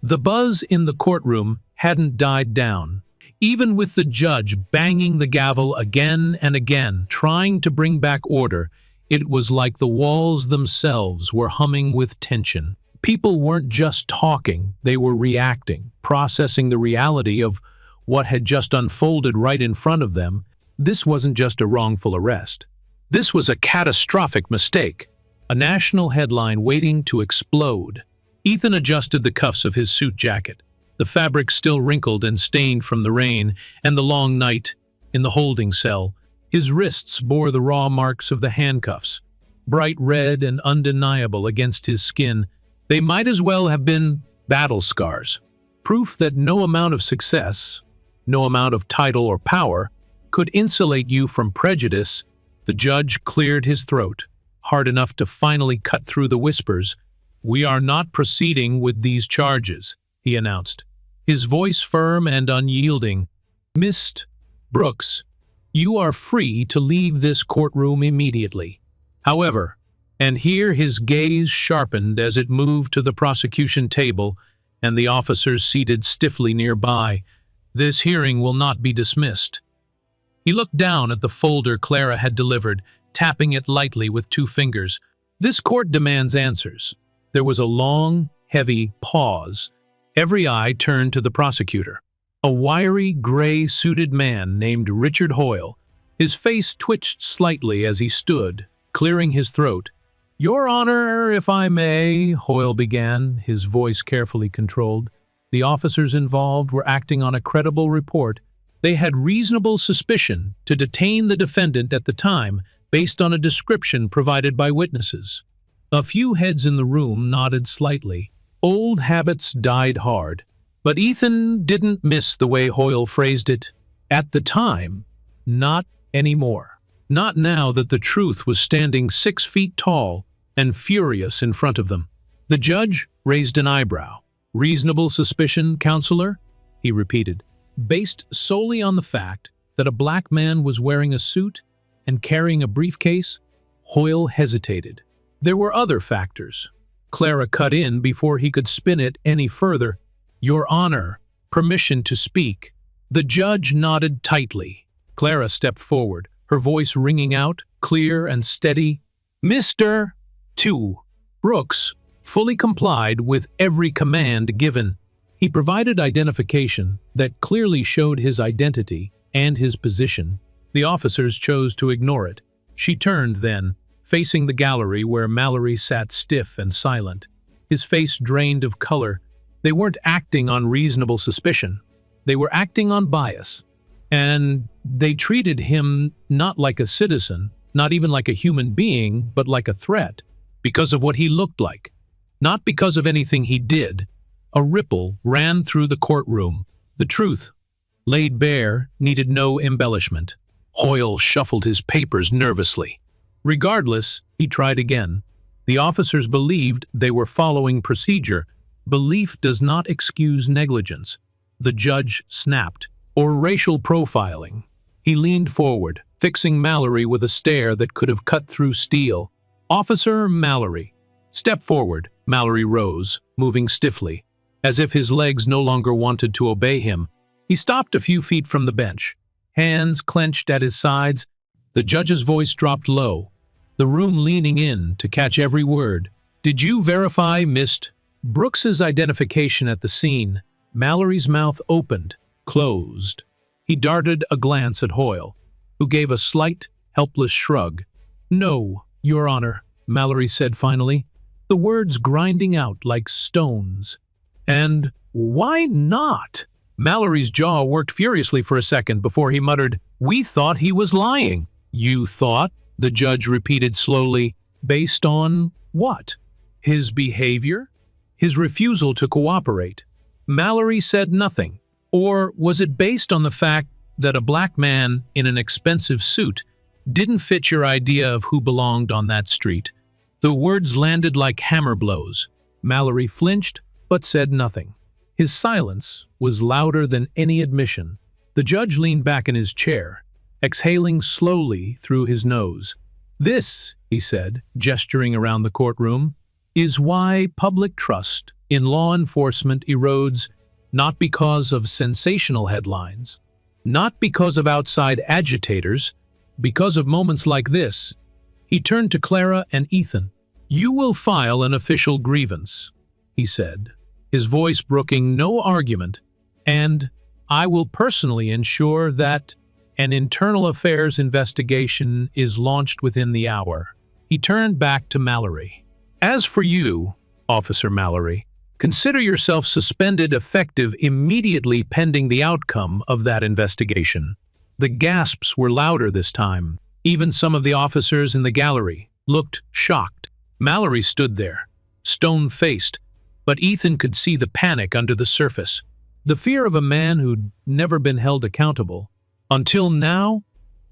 The buzz in the courtroom hadn't died down. Even with the judge banging the gavel again and again, trying to bring back order, it was like the walls themselves were humming with tension. People weren't just talking, they were reacting, processing the reality of what had just unfolded right in front of them. This wasn't just a wrongful arrest. This was a catastrophic mistake, a national headline waiting to explode. Ethan adjusted the cuffs of his suit jacket, the fabric still wrinkled and stained from the rain and the long night in the holding cell. His wrists bore the raw marks of the handcuffs, bright red and undeniable against his skin. They might as well have been battle scars, proof that no amount of success, no amount of title or power, could insulate you from prejudice. The judge cleared his throat, hard enough to finally cut through the whispers. "We are not proceeding with these charges," he announced, his voice firm and unyielding. "Mr. Brooks, you are free to leave this courtroom immediately. However," and here his gaze sharpened as it moved to the prosecution table and the officers seated stiffly nearby, "this hearing will not be dismissed." He looked down at the folder Clara had delivered, tapping it lightly with 2 fingers. "This court demands answers." There was a long, heavy pause. Every eye turned to the prosecutor, a wiry, gray-suited man named Richard Hoyle. His face twitched slightly as he stood, clearing his throat. "Your Honor, if I may," Hoyle began, his voice carefully controlled. The officers involved were acting on a credible report. They had reasonable suspicion to detain the defendant at the time based on a description provided by witnesses. A few heads in the room nodded slightly. Old habits died hard. But Ethan didn't miss the way Hoyle phrased it. At the time, not anymore. Not now that the truth was standing 6 feet tall and furious in front of them. The judge raised an eyebrow. "Reasonable suspicion, counselor?" he repeated. "Based solely on the fact that a black man was wearing a suit and carrying a briefcase?" Hoyle hesitated. "There were other factors. Clara cut in before he could spin it any further. "Your Honor, permission to speak." The judge nodded tightly. Clara stepped forward, her voice ringing out, clear and steady. "Mr. 2. Brooks fully complied with every command given. He provided identification that clearly showed his identity and his position. The officers chose to ignore it. She turned then, facing the gallery where Mallory sat stiff and silent, his face drained of color. They weren't acting on reasonable suspicion. They were acting on bias. And they treated him not like a citizen, not even like a human being, but like a threat, because of what he looked like, not because of anything he did. A ripple ran through the courtroom. The truth, laid bare, needed no embellishment. Hoyle shuffled his papers nervously. Regardless, he tried again. The officers believed they were following procedure. Belief does not excuse negligence. The judge snapped. Or racial profiling. He leaned forward, fixing Mallory with a stare that could have cut through steel. "Officer Mallory." "Step forward." Mallory rose, moving stiffly, as if his legs no longer wanted to obey him. He stopped a few feet from the bench, hands clenched at his sides. The judge's voice dropped low, the room leaning in to catch every word. "Did you verify Mr. Brooks's identification at the scene?" Mallory's mouth opened, closed. He darted a glance at Hoyle, who gave a slight, helpless shrug. "No, Your Honor," Mallory said finally, the words grinding out like stones. "And why not?" Mallory's jaw worked furiously for a second before he muttered, "We thought he was lying." "You thought?" the judge repeated slowly. "Based on what? His behavior? His refusal to cooperate?" Mallory said nothing. "Or was it based on the fact that a black man in an expensive suit didn't fit your idea of who belonged on that street?" The words landed like hammer blows. Mallory flinched, but said nothing. His silence was louder than any admission. The judge leaned back in his chair, exhaling slowly through his nose. "This," he said, gesturing around the courtroom, "is why public trust in law enforcement erodes, not because of sensational headlines, not because of outside agitators, because of moments like this." He turned to Clara and Ethan. "You will file an official grievance," he said, his voice brooking no argument, "and I will personally ensure that an internal affairs investigation is launched within the hour." He turned back to Mallory. "As for you, Officer Mallory, consider yourself suspended effective immediately pending the outcome of that investigation." The gasps were louder this time. Even some of the officers in the gallery looked shocked. Mallory stood there, stone-faced, but Ethan could see the panic under the surface. The fear of a man who'd never been held accountable. Until now,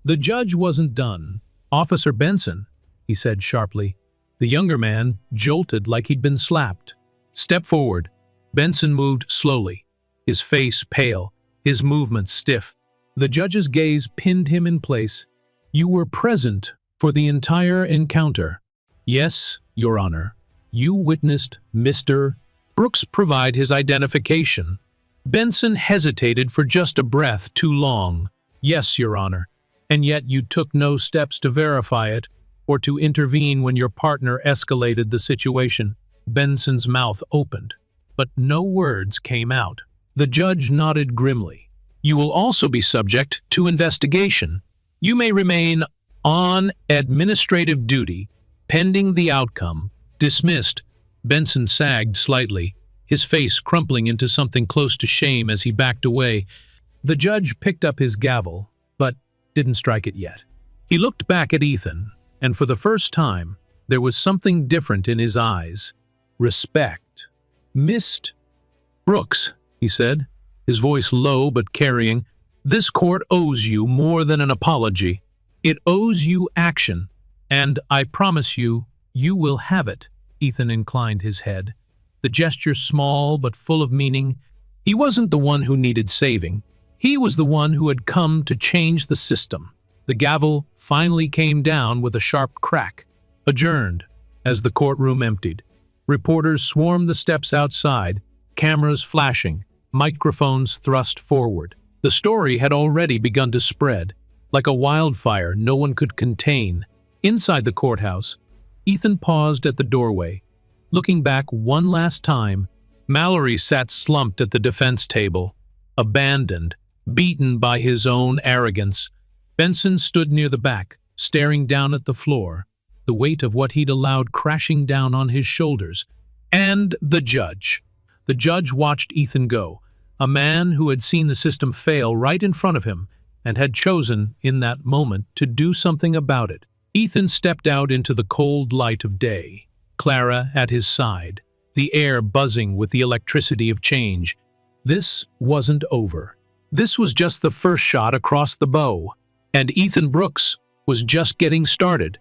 the judge wasn't done. "Officer Benson," he said sharply. The younger man jolted like he'd been slapped. "Step forward." Benson moved slowly, his face pale, his movements stiff. The judge's gaze pinned him in place. "You were present for the entire encounter." "Yes, Your Honor." "You witnessed Mr. Brooks provide his identification." Benson hesitated for just a breath too long. "Yes, Your Honor. And yet you took no steps to verify it, or to intervene when your partner escalated the situation." Benson's mouth opened, but no words came out. The judge nodded grimly. "You will also be subject to investigation. You may remain on administrative duty, pending the outcome." "Dismissed." Benson sagged slightly, his face crumpling into something close to shame as he backed away. The judge picked up his gavel, but didn't strike it yet. He looked back at Ethan, and for the first time, there was something different in his eyes. Respect. "Mr. Brooks," he said, his voice low but carrying, "this court owes you more than an apology. It owes you action, and I promise you, you will have it." Ethan inclined his head, the gesture small but full of meaning. He wasn't the one who needed saving. He was the one who had come to change the system. The gavel finally came down with a sharp crack. Adjourned, as the courtroom emptied. Reporters swarmed the steps outside, cameras flashing, microphones thrust forward. The story had already begun to spread. Like a wildfire no one could contain. Inside the courthouse, Ethan paused at the doorway. Looking back one last time, Mallory sat slumped at the defense table, abandoned, beaten by his own arrogance. Benson stood near the back, staring down at the floor, the weight of what he'd allowed crashing down on his shoulders. And the judge. The judge watched Ethan go, a man who had seen the system fail right in front of him and had chosen, in that moment, to do something about it. Ethan stepped out into the cold light of day, Clara at his side, the air buzzing with the electricity of change. This wasn't over. This was just the first shot across the bow, and Ethan Brooks was just getting started.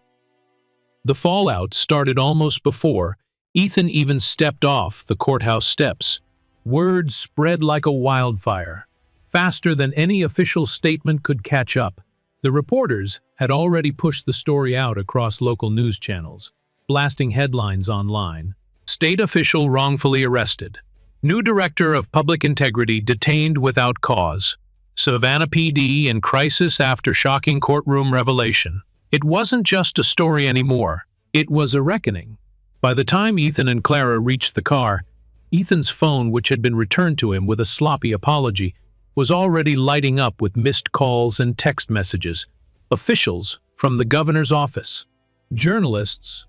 The fallout started almost before Ethan even stepped off the courthouse steps. Word spread like a wildfire, faster than any official statement could catch up. The reporters had already pushed the story out across local news channels, blasting headlines online. State official wrongfully arrested. New director of public integrity detained without cause. Savannah PD in crisis after shocking courtroom revelation. It wasn't just a story anymore. It was a reckoning. By the time Ethan and Clara reached the car, Ethan's phone, which had been returned to him with a sloppy apology, was already lighting up with missed calls and text messages. Officials from the governor's office, journalists,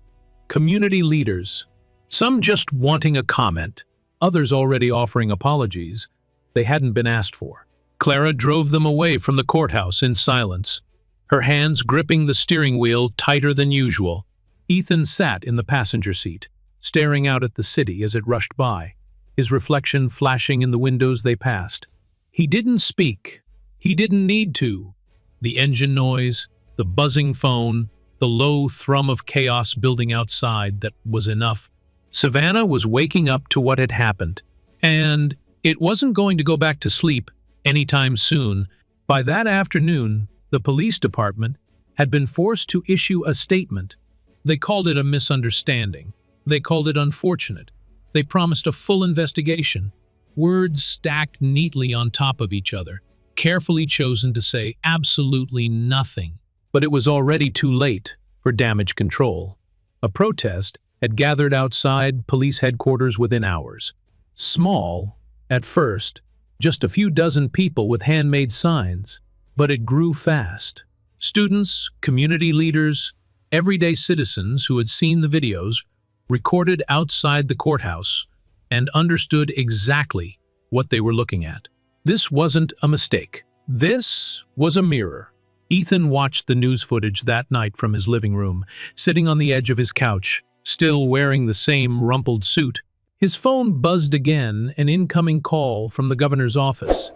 community leaders, some just wanting a comment, others already offering apologies they hadn't been asked for. Clara drove them away from the courthouse in silence, her hands gripping the steering wheel tighter than usual. Ethan sat in the passenger seat, staring out at the city as it rushed by, his reflection flashing in the windows they passed. He didn't speak. He didn't need to. The engine noise, the buzzing phone, the low thrum of chaos building outside, that was enough. Savannah was waking up to what had happened, and it wasn't going to go back to sleep anytime soon. By that afternoon, the police department had been forced to issue a statement. They called it a misunderstanding. They called it unfortunate. They promised a full investigation. Words stacked neatly on top of each other, carefully chosen to say absolutely nothing. But it was already too late for damage control. A protest had gathered outside police headquarters within hours. Small, at first, just a few dozen people with handmade signs, but it grew fast. Students, community leaders, everyday citizens who had seen the videos recorded outside the courthouse and understood exactly what they were looking at. This wasn't a mistake. This was a mirror. Ethan watched the news footage that night from his living room, sitting on the edge of his couch, still wearing the same rumpled suit. His phone buzzed again, an incoming call from the governor's office.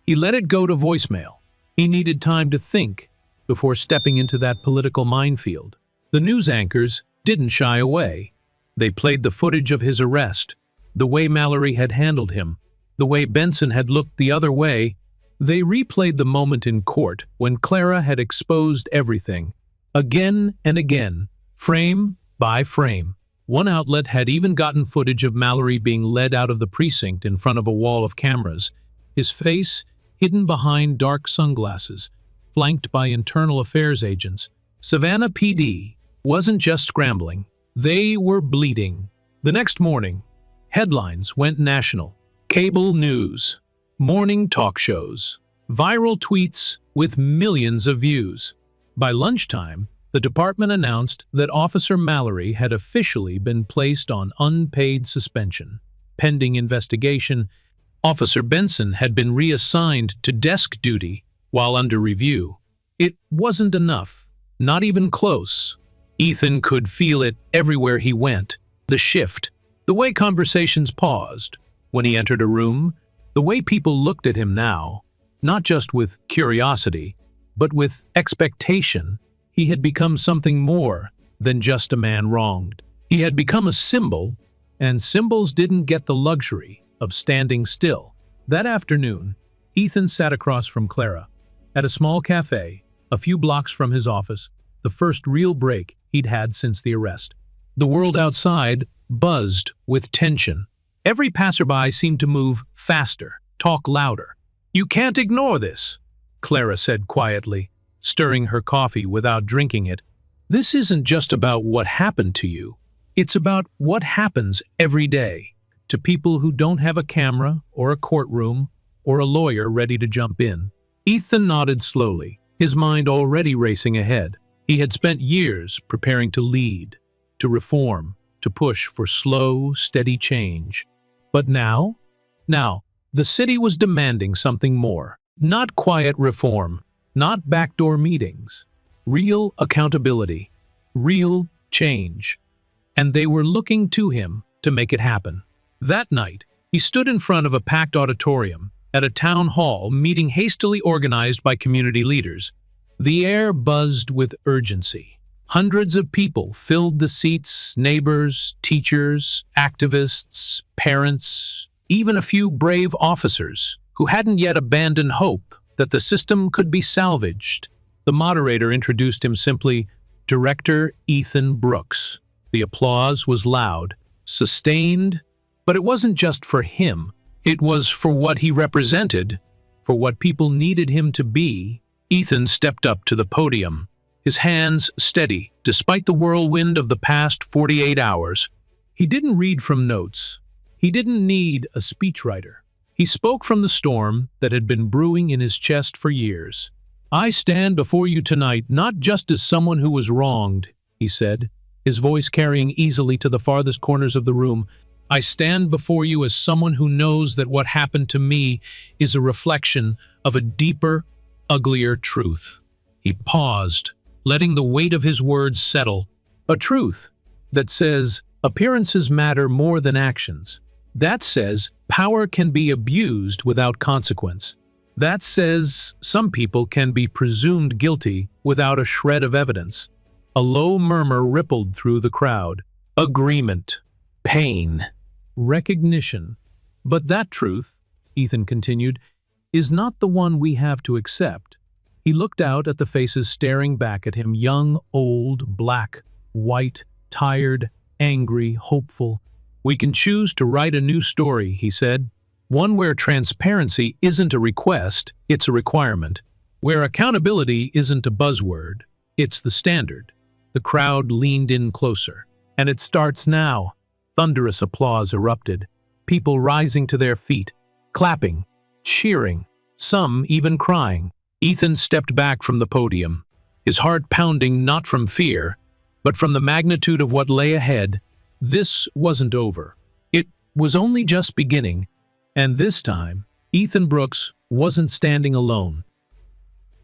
He let it go to voicemail. He needed time to think before stepping into that political minefield. The news anchors didn't shy away. They played the footage of his arrest, the way Mallory had handled him, the way Benson had looked the other way. They replayed the moment in court when Clara had exposed everything, again and again, frame by frame. One outlet had even gotten footage of Mallory being led out of the precinct in front of a wall of cameras, his face hidden behind dark sunglasses, flanked by internal affairs agents. Savannah PD wasn't just scrambling. They were bleeding. The next morning, headlines went national. Cable news, morning talk shows, viral tweets with millions of views. By lunchtime, the department announced that Officer Mallory had officially been placed on unpaid suspension. Pending investigation, Officer Benson had been reassigned to desk duty while under review. It wasn't enough, not even close. Ethan could feel it everywhere he went. The shift, the way conversations paused when he entered a room, the way people looked at him now, not just with curiosity, but with expectation. He had become something more than just a man wronged. He had become a symbol, and symbols didn't get the luxury of standing still. That afternoon, Ethan sat across from Clara, at a small cafe, a few blocks from his office, the first real break he'd had since the arrest. The world outside buzzed with tension. Every passerby seemed to move faster, talk louder. "You can't ignore this," Clara said quietly, stirring her coffee without drinking it. "This isn't just about what happened to you. It's about what happens every day to people who don't have a camera or a courtroom or a lawyer ready to jump in." Ethan nodded slowly, his mind already racing ahead. He had spent years preparing to lead, to reform, to push for slow, steady change. But now, the city was demanding something more. Not quiet reform, not backdoor meetings. Real accountability, real change. And they were looking to him to make it happen. That night, he stood in front of a packed auditorium at a town hall meeting hastily organized by community leaders. The air buzzed with urgency. Hundreds of people filled the seats, neighbors, teachers, activists, parents, even a few brave officers who hadn't yet abandoned hope that the system could be salvaged. The moderator introduced him simply, Director Ethan Brooks. The applause was loud, sustained, but it wasn't just for him. It was for what he represented, for what people needed him to be. Ethan stepped up to the podium, his hands steady despite the whirlwind of the past 48 hours. He didn't read from notes. He didn't need a speechwriter. He spoke from the storm that had been brewing in his chest for years. "I stand before you tonight not just as someone who was wronged," he said, his voice carrying easily to the farthest corners of the room. "I stand before you as someone who knows that what happened to me is a reflection of a deeper, uglier truth." He paused, letting the weight of his words settle. A truth that says appearances matter more than actions. That says power can be abused without consequence. That says some people can be presumed guilty without a shred of evidence. A low murmur rippled through the crowd. Agreement. Pain. Recognition. But that truth, Ethan continued, is not the one we have to accept. He looked out at the faces staring back at him, young, old, black, white, tired, angry, hopeful. "We can choose to write a new story," he said. "One where transparency isn't a request, it's a requirement. Where accountability isn't a buzzword, it's the standard." The crowd leaned in closer. "And it starts now." Thunderous applause erupted, people rising to their feet, clapping, cheering, some even crying. Ethan stepped back from the podium, his heart pounding not from fear, but from the magnitude of what lay ahead. This wasn't over. It was only just beginning, and this time, Ethan Brooks wasn't standing alone.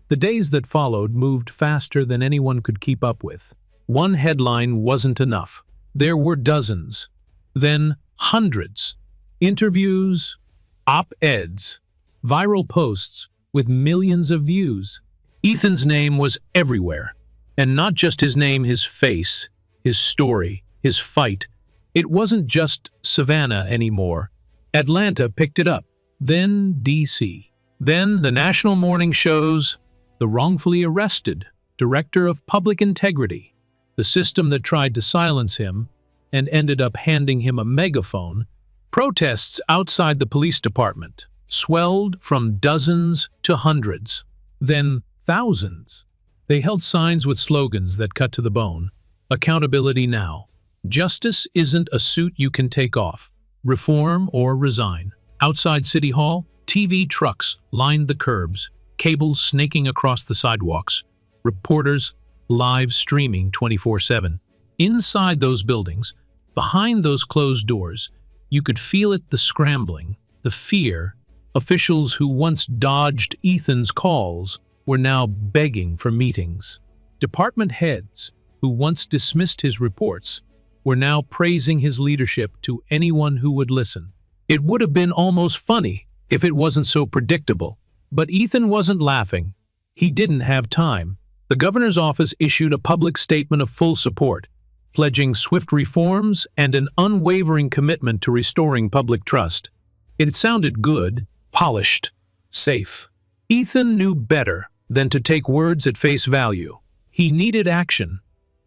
The days that followed moved faster than anyone could keep up with. One headline wasn't enough. There were dozens, then hundreds. Interviews, op-eds, viral posts with millions of views. Ethan's name was everywhere. And not just his name, his face, his story, his fight. It wasn't just Savannah anymore. Atlanta picked it up, then DC, then the national morning shows, the wrongfully arrested director of public integrity, the system that tried to silence him and ended up handing him a megaphone. Protests outside the police department swelled from dozens to hundreds, then thousands. They held signs with slogans that cut to the bone. Accountability now. Justice isn't a suit you can take off. Reform or resign. Outside City Hall, TV trucks lined the curbs, cables snaking across the sidewalks, reporters live streaming 24/7. Inside those buildings, behind those closed doors, you could feel it, the scrambling, the fear. Officials who once dodged Ethan's calls were now begging for meetings. Department heads who once dismissed his reports were now praising his leadership to anyone who would listen. It would have been almost funny if it wasn't so predictable. But Ethan wasn't laughing. He didn't have time. The governor's office issued a public statement of full support, pledging swift reforms and an unwavering commitment to restoring public trust. It sounded good, polished, safe. Ethan knew better than to take words at face value. He needed action,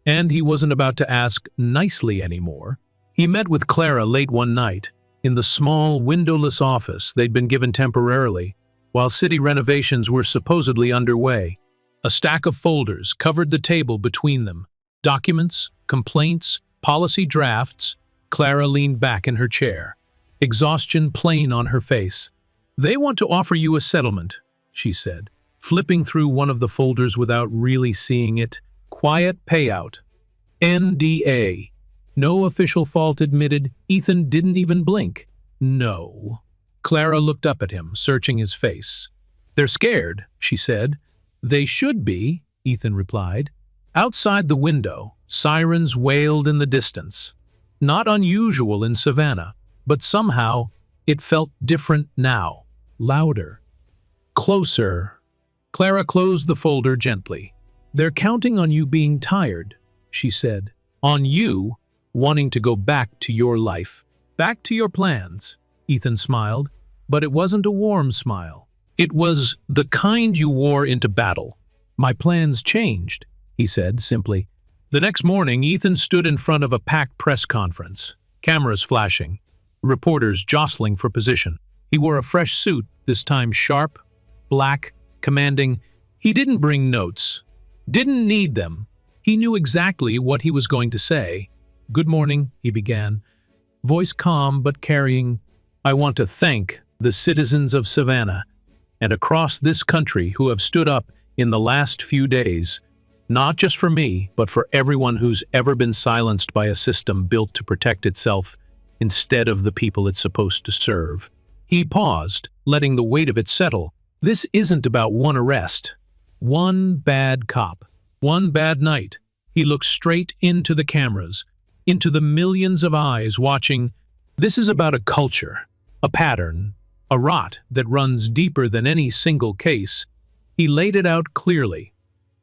and he wasn't about to ask nicely anymore. He met with Clara late one night, in the small, windowless office they'd been given temporarily, while city renovations were supposedly underway. A stack of folders covered the table between them. Documents, complaints, policy drafts. Clara leaned back in her chair, exhaustion plain on her face. "They want to offer you a settlement," she said, flipping through one of the folders without really seeing it. "Quiet payout. NDA. No official fault admitted." Ethan didn't even blink. "No." Clara looked up at him, searching his face. "They're scared," she said. "They should be," Ethan replied. Outside the window, sirens wailed in the distance. Not unusual in Savannah, but somehow it felt different now. Louder. Closer. Clara closed the folder gently. "They're counting on you being tired," she said. "On you wanting to go back to your life. Back to your plans." Ethan smiled, but it wasn't a warm smile. It was the kind you wore into battle. "My plans changed," he said simply. The next morning, Ethan stood in front of a packed press conference, cameras flashing, reporters jostling for position. He wore a fresh suit, this time sharp, black, commanding. He didn't bring notes, didn't need them. He knew exactly what he was going to say. "Good morning," he began, voice calm but carrying. "I want to thank the citizens of Savannah and across this country who have stood up in the last few days, not just for me, but for everyone who's ever been silenced by a system built to protect itself instead of the people it's supposed to serve." He paused, letting the weight of it settle. This isn't about one arrest, one bad cop, one bad night. He looked straight into the cameras, into the millions of eyes watching. This is about a culture, a pattern, a rot that runs deeper than any single case. He laid it out clearly.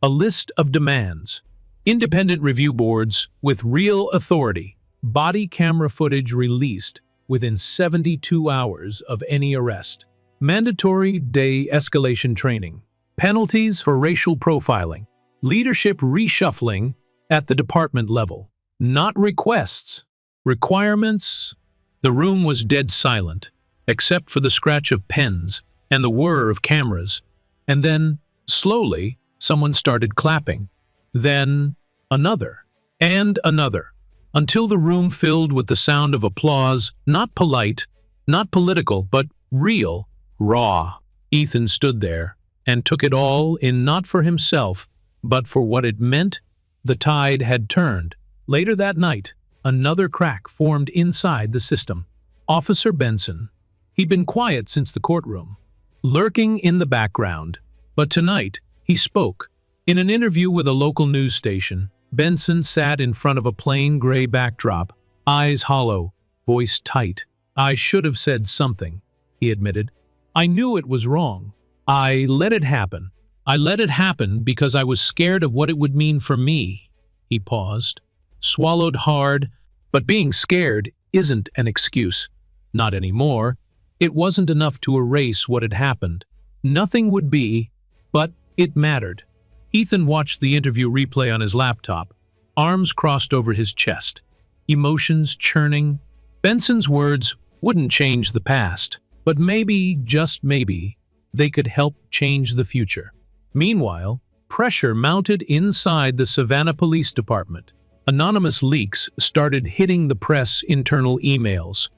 A list of demands, independent review boards with real authority, body camera footage released within 72 hours of any arrest, mandatory de-escalation training, penalties for racial profiling, leadership reshuffling at the department level, not requests, requirements. The room was dead silent, except for the scratch of pens and the whir of cameras. And then, slowly, someone started clapping. Then another, and another, until the room filled with the sound of applause, not polite, not political, but real, raw. Ethan stood there and took it all in, not for himself, but for what it meant. The tide had turned. Later that night, another crack formed inside the system. Officer Benson. He'd been quiet since the courtroom, lurking in the background, but tonight, he spoke. In an interview with a local news station, Benson sat in front of a plain gray backdrop, eyes hollow, voice tight. "I should have said something," he admitted. "I knew it was wrong. I let it happen. I let it happen because I was scared of what it would mean for me." He paused, swallowed hard, but being scared isn't an excuse. Not anymore. It wasn't enough to erase what had happened. Nothing would be, but it mattered. Ethan watched the interview replay on his laptop, arms crossed over his chest, emotions churning. Benson's words wouldn't change the past, but maybe, just maybe, they could help change the future. Meanwhile, pressure mounted inside the Savannah Police Department. Anonymous leaks started hitting the press internal emails,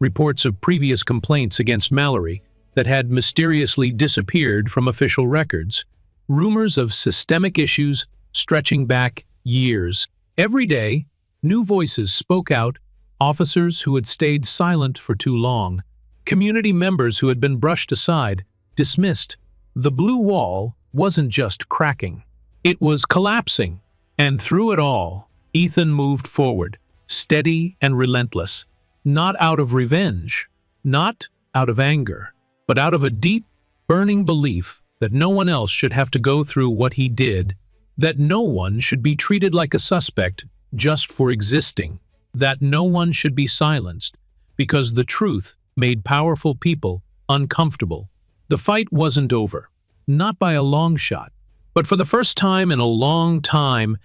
reports of previous complaints against Mallory that had mysteriously disappeared from official records. Rumors of systemic issues stretching back years. Every day, new voices spoke out, officers who had stayed silent for too long, community members who had been brushed aside, dismissed. The blue wall wasn't just cracking, it was collapsing. And through it all, Ethan moved forward, steady and relentless, not out of revenge, not out of anger, but out of a deep, burning belief that no one else should have to go through what he did, that no one should be treated like a suspect just for existing, that no one should be silenced because the truth made powerful people uncomfortable. The fight wasn't over, not by a long shot, but for the first time in a long time,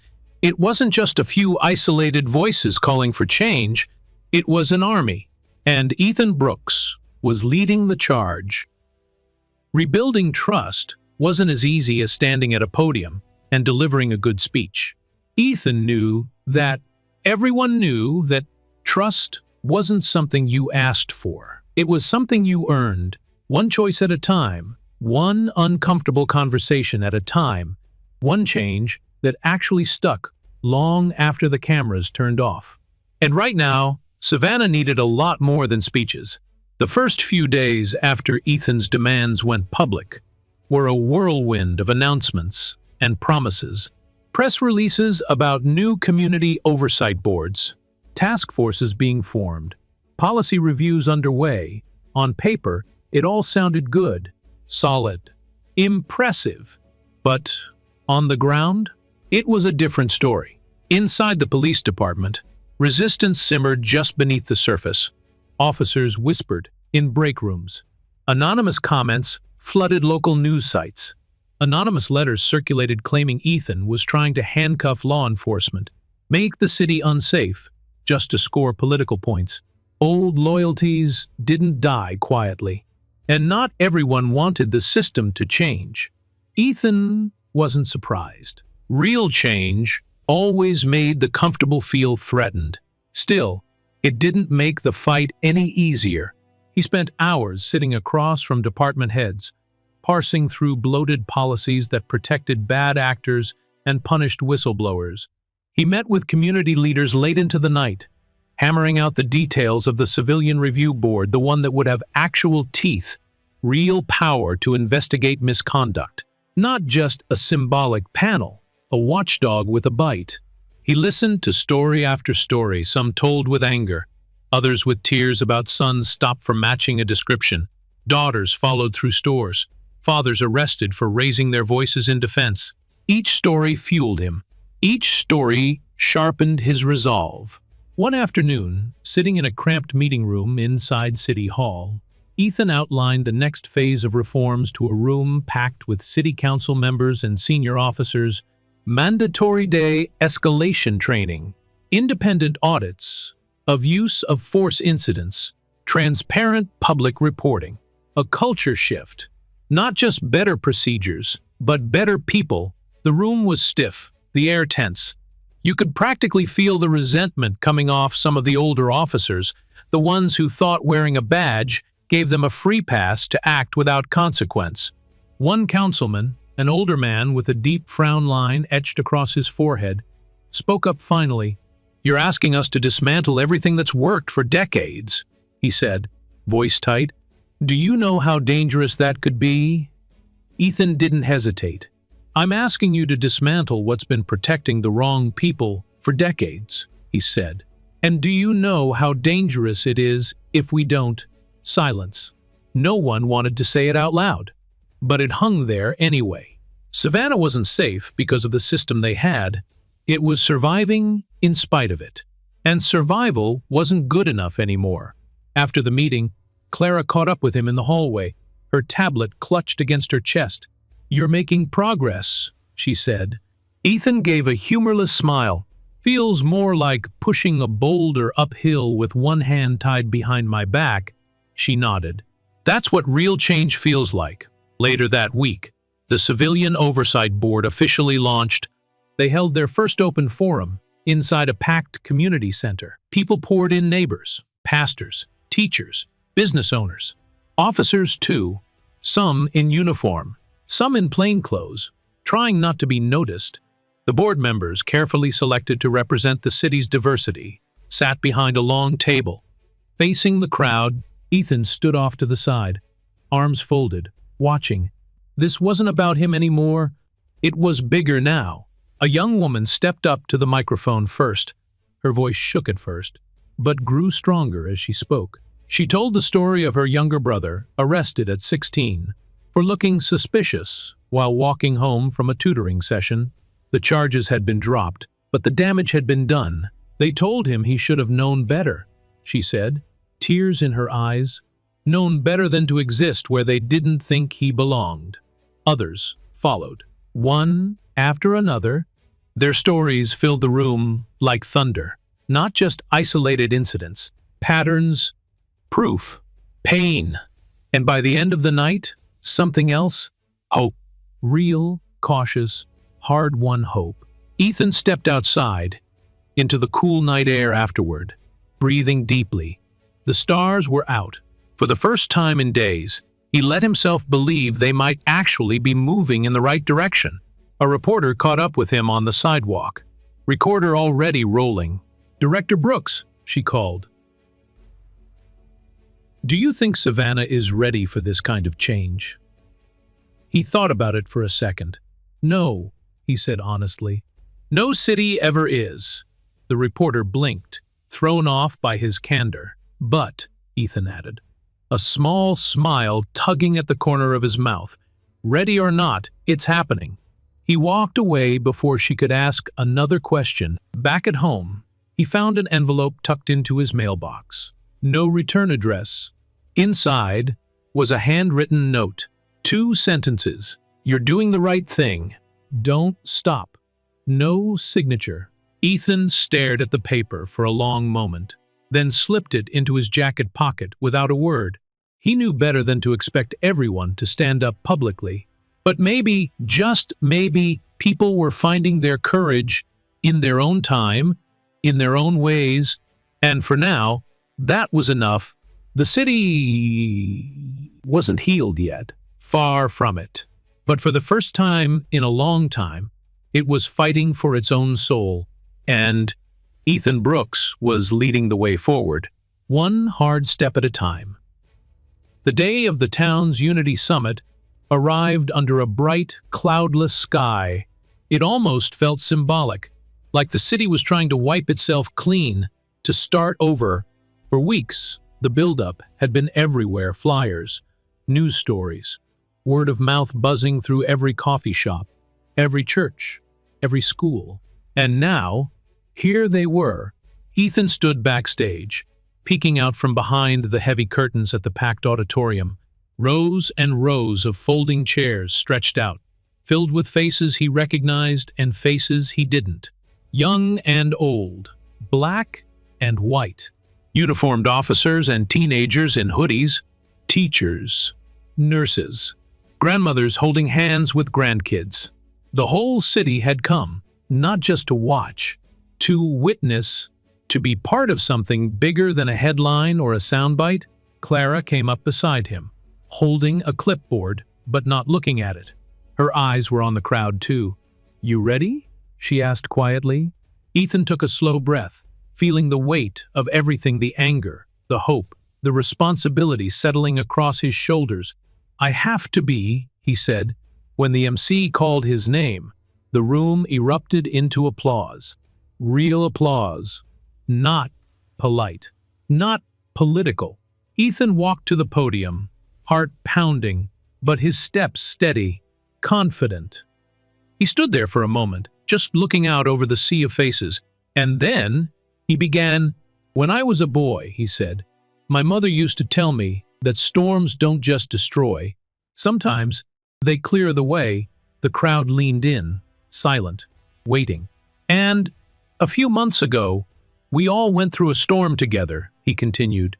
it wasn't just a few isolated voices calling for change, It was an army, and Ethan Brooks was leading the charge. Rebuilding trust wasn't as easy as standing at a podium and delivering a good speech. Ethan knew that everyone knew that trust wasn't something you asked for. It was something you earned, one choice at a time, one uncomfortable conversation at a time, one change that actually stuck long after the cameras turned off. And right now, Savannah needed a lot more than speeches. The first few days after Ethan's demands went public were a whirlwind of announcements and promises. Press releases about new community oversight boards, task forces being formed, policy reviews underway. On paper, it all sounded good, solid, impressive. But on the ground, it was a different story. Inside the police department, resistance simmered just beneath the surface. Officers whispered in break rooms. Anonymous comments flooded local news sites. Anonymous letters circulated claiming Ethan was trying to handcuff law enforcement, make the city unsafe, just to score political points. Old loyalties didn't die quietly, and not everyone wanted the system to change. Ethan wasn't surprised. Real change always made the comfortable feel threatened. Still, it didn't make the fight any easier. He spent hours sitting across from department heads, parsing through bloated policies that protected bad actors and punished whistleblowers. He met with community leaders late into the night, hammering out the details of the Civilian Review Board, the one that would have actual teeth, real power to investigate misconduct. Not just a symbolic panel, a watchdog with a bite. He listened to story after story, some told with anger, others with tears about sons stopped from matching a description, daughters followed through stores, fathers arrested for raising their voices in defense. Each story fueled him. Each story sharpened his resolve. One afternoon, sitting in a cramped meeting room inside City Hall, Ethan outlined the next phase of reforms to a room packed with city council members and senior officers. Mandatory de-escalation training, independent audits of use of force incidents, transparent public reporting, a culture shift, not just better procedures, but better people. The room was stiff, the air tense. You could practically feel the resentment coming off some of the older officers, the ones who thought wearing a badge gave them a free pass to act without consequence. One councilman, an older man with a deep frown line etched across his forehead, spoke up finally. "You're asking us to dismantle everything that's worked for decades," he said, voice tight. "Do you know how dangerous that could be?" Ethan didn't hesitate. "I'm asking you to dismantle what's been protecting the wrong people for decades," he said. "And do you know how dangerous it is if we don't?" Silence. No one wanted to say it out loud. But it hung there anyway. Savannah wasn't safe because of the system they had. It was surviving in spite of it. And survival wasn't good enough anymore. After the meeting, Clara caught up with him in the hallway, her tablet clutched against her chest. "You're making progress," she said. Ethan gave a humorless smile. "Feels more like pushing a boulder uphill with one hand tied behind my back," she nodded. "That's what real change feels like." Later that week, the Civilian Oversight Board officially launched. They held their first open forum inside a packed community center. People poured in, neighbors, pastors, teachers, business owners, officers too, some in uniform, some in plainclothes, trying not to be noticed. The board members, carefully selected to represent the city's diversity, sat behind a long table. Facing the crowd, Ethan stood off to the side, arms folded, watching. This wasn't about him anymore. It was bigger now. A young woman stepped up to the microphone first. Her voice shook at first, but grew stronger as she spoke. She told the story of her younger brother, arrested at 16, for looking suspicious while walking home from a tutoring session. The charges had been dropped, but the damage had been done. They told him he should have known better, she said, tears in her eyes. Known better than to exist where they didn't think he belonged. Others followed, one after another. Their stories filled the room like thunder, not just isolated incidents, patterns, proof, pain. And by the end of the night, something else, hope. Real, cautious, hard-won hope. Ethan stepped outside, into the cool night air afterward, breathing deeply. The stars were out. For the first time in days, he let himself believe they might actually be moving in the right direction. A reporter caught up with him on the sidewalk. Recorder already rolling. "Director Brooks," she called. "Do you think Savannah is ready for this kind of change?" He thought about it for a second. "No," he said honestly. "No city ever is." The reporter blinked, thrown off by his candor. "But," Ethan added, a small smile tugging at the corner of his mouth, "ready or not, it's happening." He walked away before she could ask another question. Back at home, he found an envelope tucked into his mailbox. No return address. Inside was a handwritten note. 2 sentences. "You're doing the right thing. Don't stop." No signature. Ethan stared at the paper for a long moment, then slipped it into his jacket pocket without a word. He knew better than to expect everyone to stand up publicly. But maybe, just maybe, people were finding their courage in their own time, in their own ways, and for now, that was enough. The city wasn't healed yet, far from it. But for the first time in a long time, it was fighting for its own soul, and Ethan Brooks was leading the way forward, one hard step at a time. The day of the town's Unity Summit arrived under a bright, cloudless sky. It almost felt symbolic, like the city was trying to wipe itself clean, to start over. For weeks, the buildup had been everywhere: flyers, news stories, word of mouth buzzing through every coffee shop, every church, every school. And now, here they were. Ethan stood backstage, peeking out from behind the heavy curtains at the packed auditorium. Rows and rows of folding chairs stretched out, filled with faces he recognized and faces he didn't. Young and old, black and white. Uniformed officers and teenagers in hoodies, teachers, nurses, grandmothers holding hands with grandkids. The whole city had come, not just to watch, to witness, to be part of something bigger than a headline or a soundbite. Clara came up beside him, holding a clipboard, but not looking at it. Her eyes were on the crowd too. "You ready?" she asked quietly. Ethan took a slow breath, feeling the weight of everything: the anger, the hope, the responsibility settling across his shoulders. "I have to be," he said. When the MC called his name, the room erupted into applause. Real applause. Not polite. Not political. Ethan walked to the podium, heart pounding, but his steps steady, confident. He stood there for a moment, just looking out over the sea of faces, and then he began. "When I was a boy," he said, "my mother used to tell me that storms don't just destroy. Sometimes they clear the way." The crowd leaned in, silent, waiting. "And a few months ago, we all went through a storm together," he continued.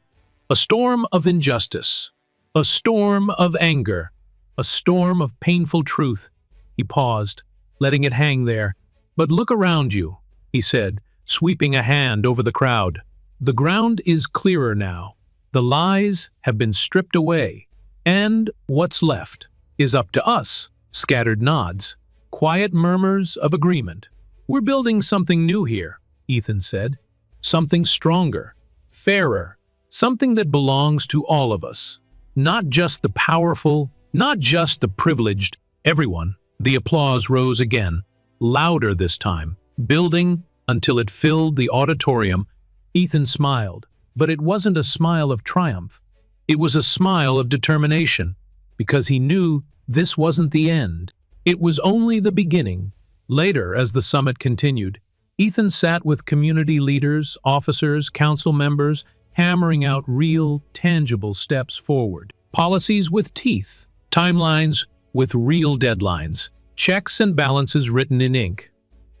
"A storm of injustice, a storm of anger, a storm of painful truth." He paused, letting it hang there. "But look around you," he said, sweeping a hand over the crowd. "The ground is clearer now. The lies have been stripped away. And what's left is up to us." Scattered nods, quiet murmurs of agreement. "We're building something new here," Ethan said. "Something stronger, fairer, something that belongs to all of us. Not just the powerful, not just the privileged, everyone." The applause rose again, louder this time, building until it filled the auditorium. Ethan smiled, but it wasn't a smile of triumph. It was a smile of determination, because he knew this wasn't the end. It was only the beginning. Later, as the summit continued, Ethan sat with community leaders, officers, council members, hammering out real, tangible steps forward. Policies with teeth, timelines with real deadlines, checks and balances written in ink,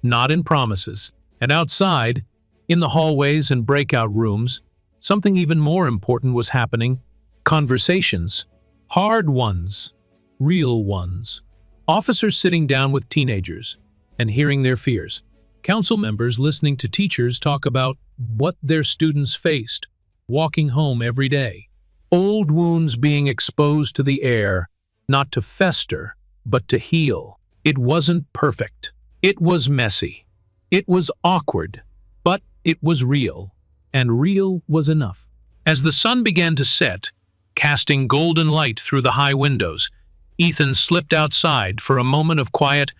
not in promises. And outside, in the hallways and breakout rooms, something even more important was happening. Conversations. Hard ones. Real ones. Officers sitting down with teenagers and hearing their fears. Council members listening to teachers talk about what their students faced, walking home every day. Old wounds being exposed to the air, not to fester, but to heal. It wasn't perfect. It was messy. It was awkward, but it was real, and real was enough. As the sun began to set, casting golden light through the high windows, Ethan slipped outside for a moment of quiet.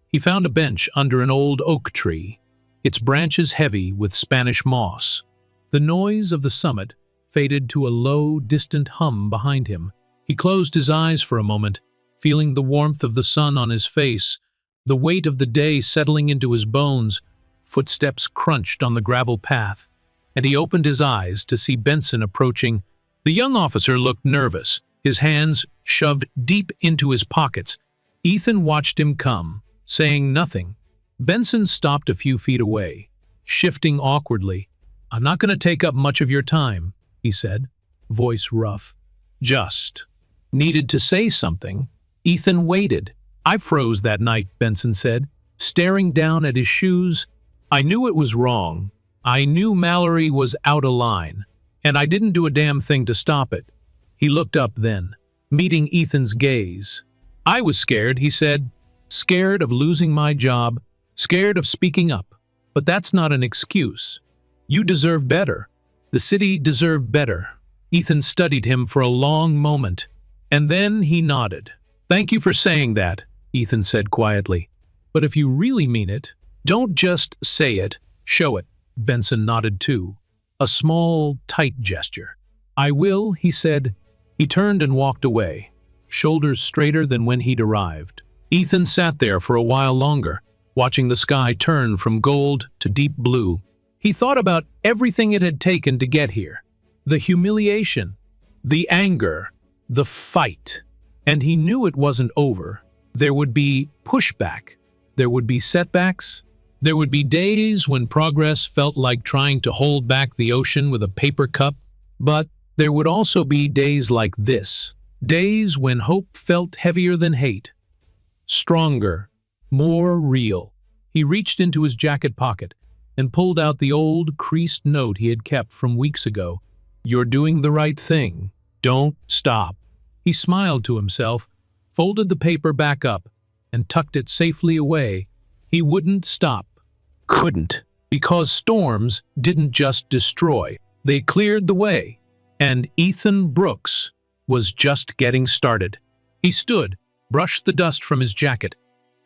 He found a bench under an old oak tree, its branches heavy with Spanish moss. The noise of the summit faded to a low, distant hum behind him. He closed his eyes for a moment, feeling the warmth of the sun on his face, the weight of the day settling into his bones. Footsteps crunched on the gravel path, and he opened his eyes to see Benson approaching. The young officer looked nervous, his hands shoved deep into his pockets. Ethan watched him come, saying nothing. Benson stopped a few feet away, shifting awkwardly. "I'm not going to take up much of your time," he said, voice rough. "Just needed to say something." Ethan waited. "I froze that night," Benson said, staring down at his shoes. "I knew it was wrong. I knew Mallory was out of line, and I didn't do a damn thing to stop it." He looked up then, meeting Ethan's gaze. "I was scared," he said. "Scared of losing my job, scared of speaking up. But that's not an excuse. You deserve better. The city deserved better." Ethan studied him for a long moment, and then he nodded. "Thank you for saying that," Ethan said quietly. "But if you really mean it, don't just say it, show it." Benson nodded too, a small, tight gesture. "I will," he said. He turned and walked away, shoulders straighter than when he'd arrived. Ethan sat there for a while longer, watching the sky turn from gold to deep blue. He thought about everything it had taken to get here. The humiliation, the anger, the fight. And he knew it wasn't over. There would be pushback. There would be setbacks. There would be days when progress felt like trying to hold back the ocean with a paper cup. But there would also be days like this. Days when hope felt heavier than hate. Stronger, more real. He reached into his jacket pocket and pulled out the old, creased note he had kept from weeks ago. "You're doing the right thing. Don't stop." He smiled to himself, folded the paper back up, and tucked it safely away. He wouldn't stop. Couldn't. Because storms didn't just destroy. They cleared the way. And Ethan Brooks was just getting started. He stood, brushed the dust from his jacket,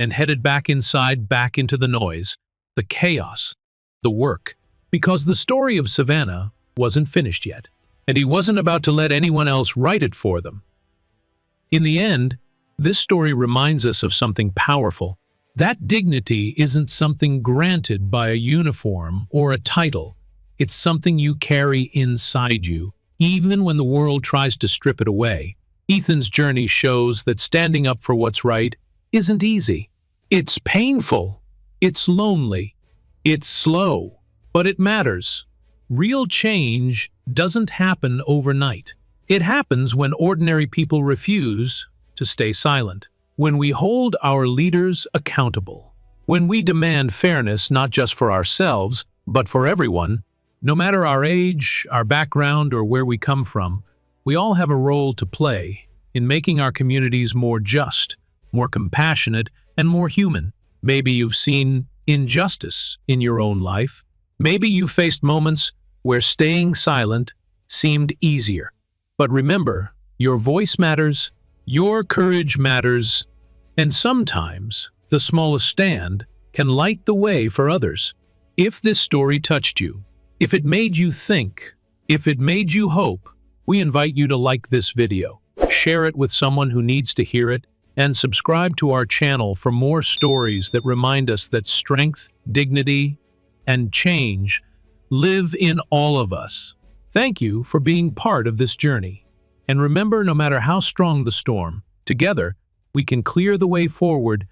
and headed back inside, back into the noise, the chaos, the work. Because the story of Savannah wasn't finished yet, and he wasn't about to let anyone else write it for them. In the end, this story reminds us of something powerful. That dignity isn't something granted by a uniform or a title. It's something you carry inside you, even when the world tries to strip it away. Ethan's journey shows that standing up for what's right isn't easy. It's painful. It's lonely. It's slow. But it matters. Real change doesn't happen overnight. It happens when ordinary people refuse to stay silent, when we hold our leaders accountable, when we demand fairness not just for ourselves, but for everyone. No matter our age, our background, or where we come from, we all have a role to play in making our communities more just, more compassionate, and more human. Maybe you've seen injustice in your own life. Maybe you faced moments where staying silent seemed easier. But remember, your voice matters, your courage matters, and sometimes the smallest stand can light the way for others. If this story touched you, if it made you think, if it made you hope, we invite you to like this video, share it with someone who needs to hear it, and subscribe to our channel for more stories that remind us that strength, dignity, and change live in all of us. Thank you for being part of this journey. And remember, no matter how strong the storm, together we can clear the way forward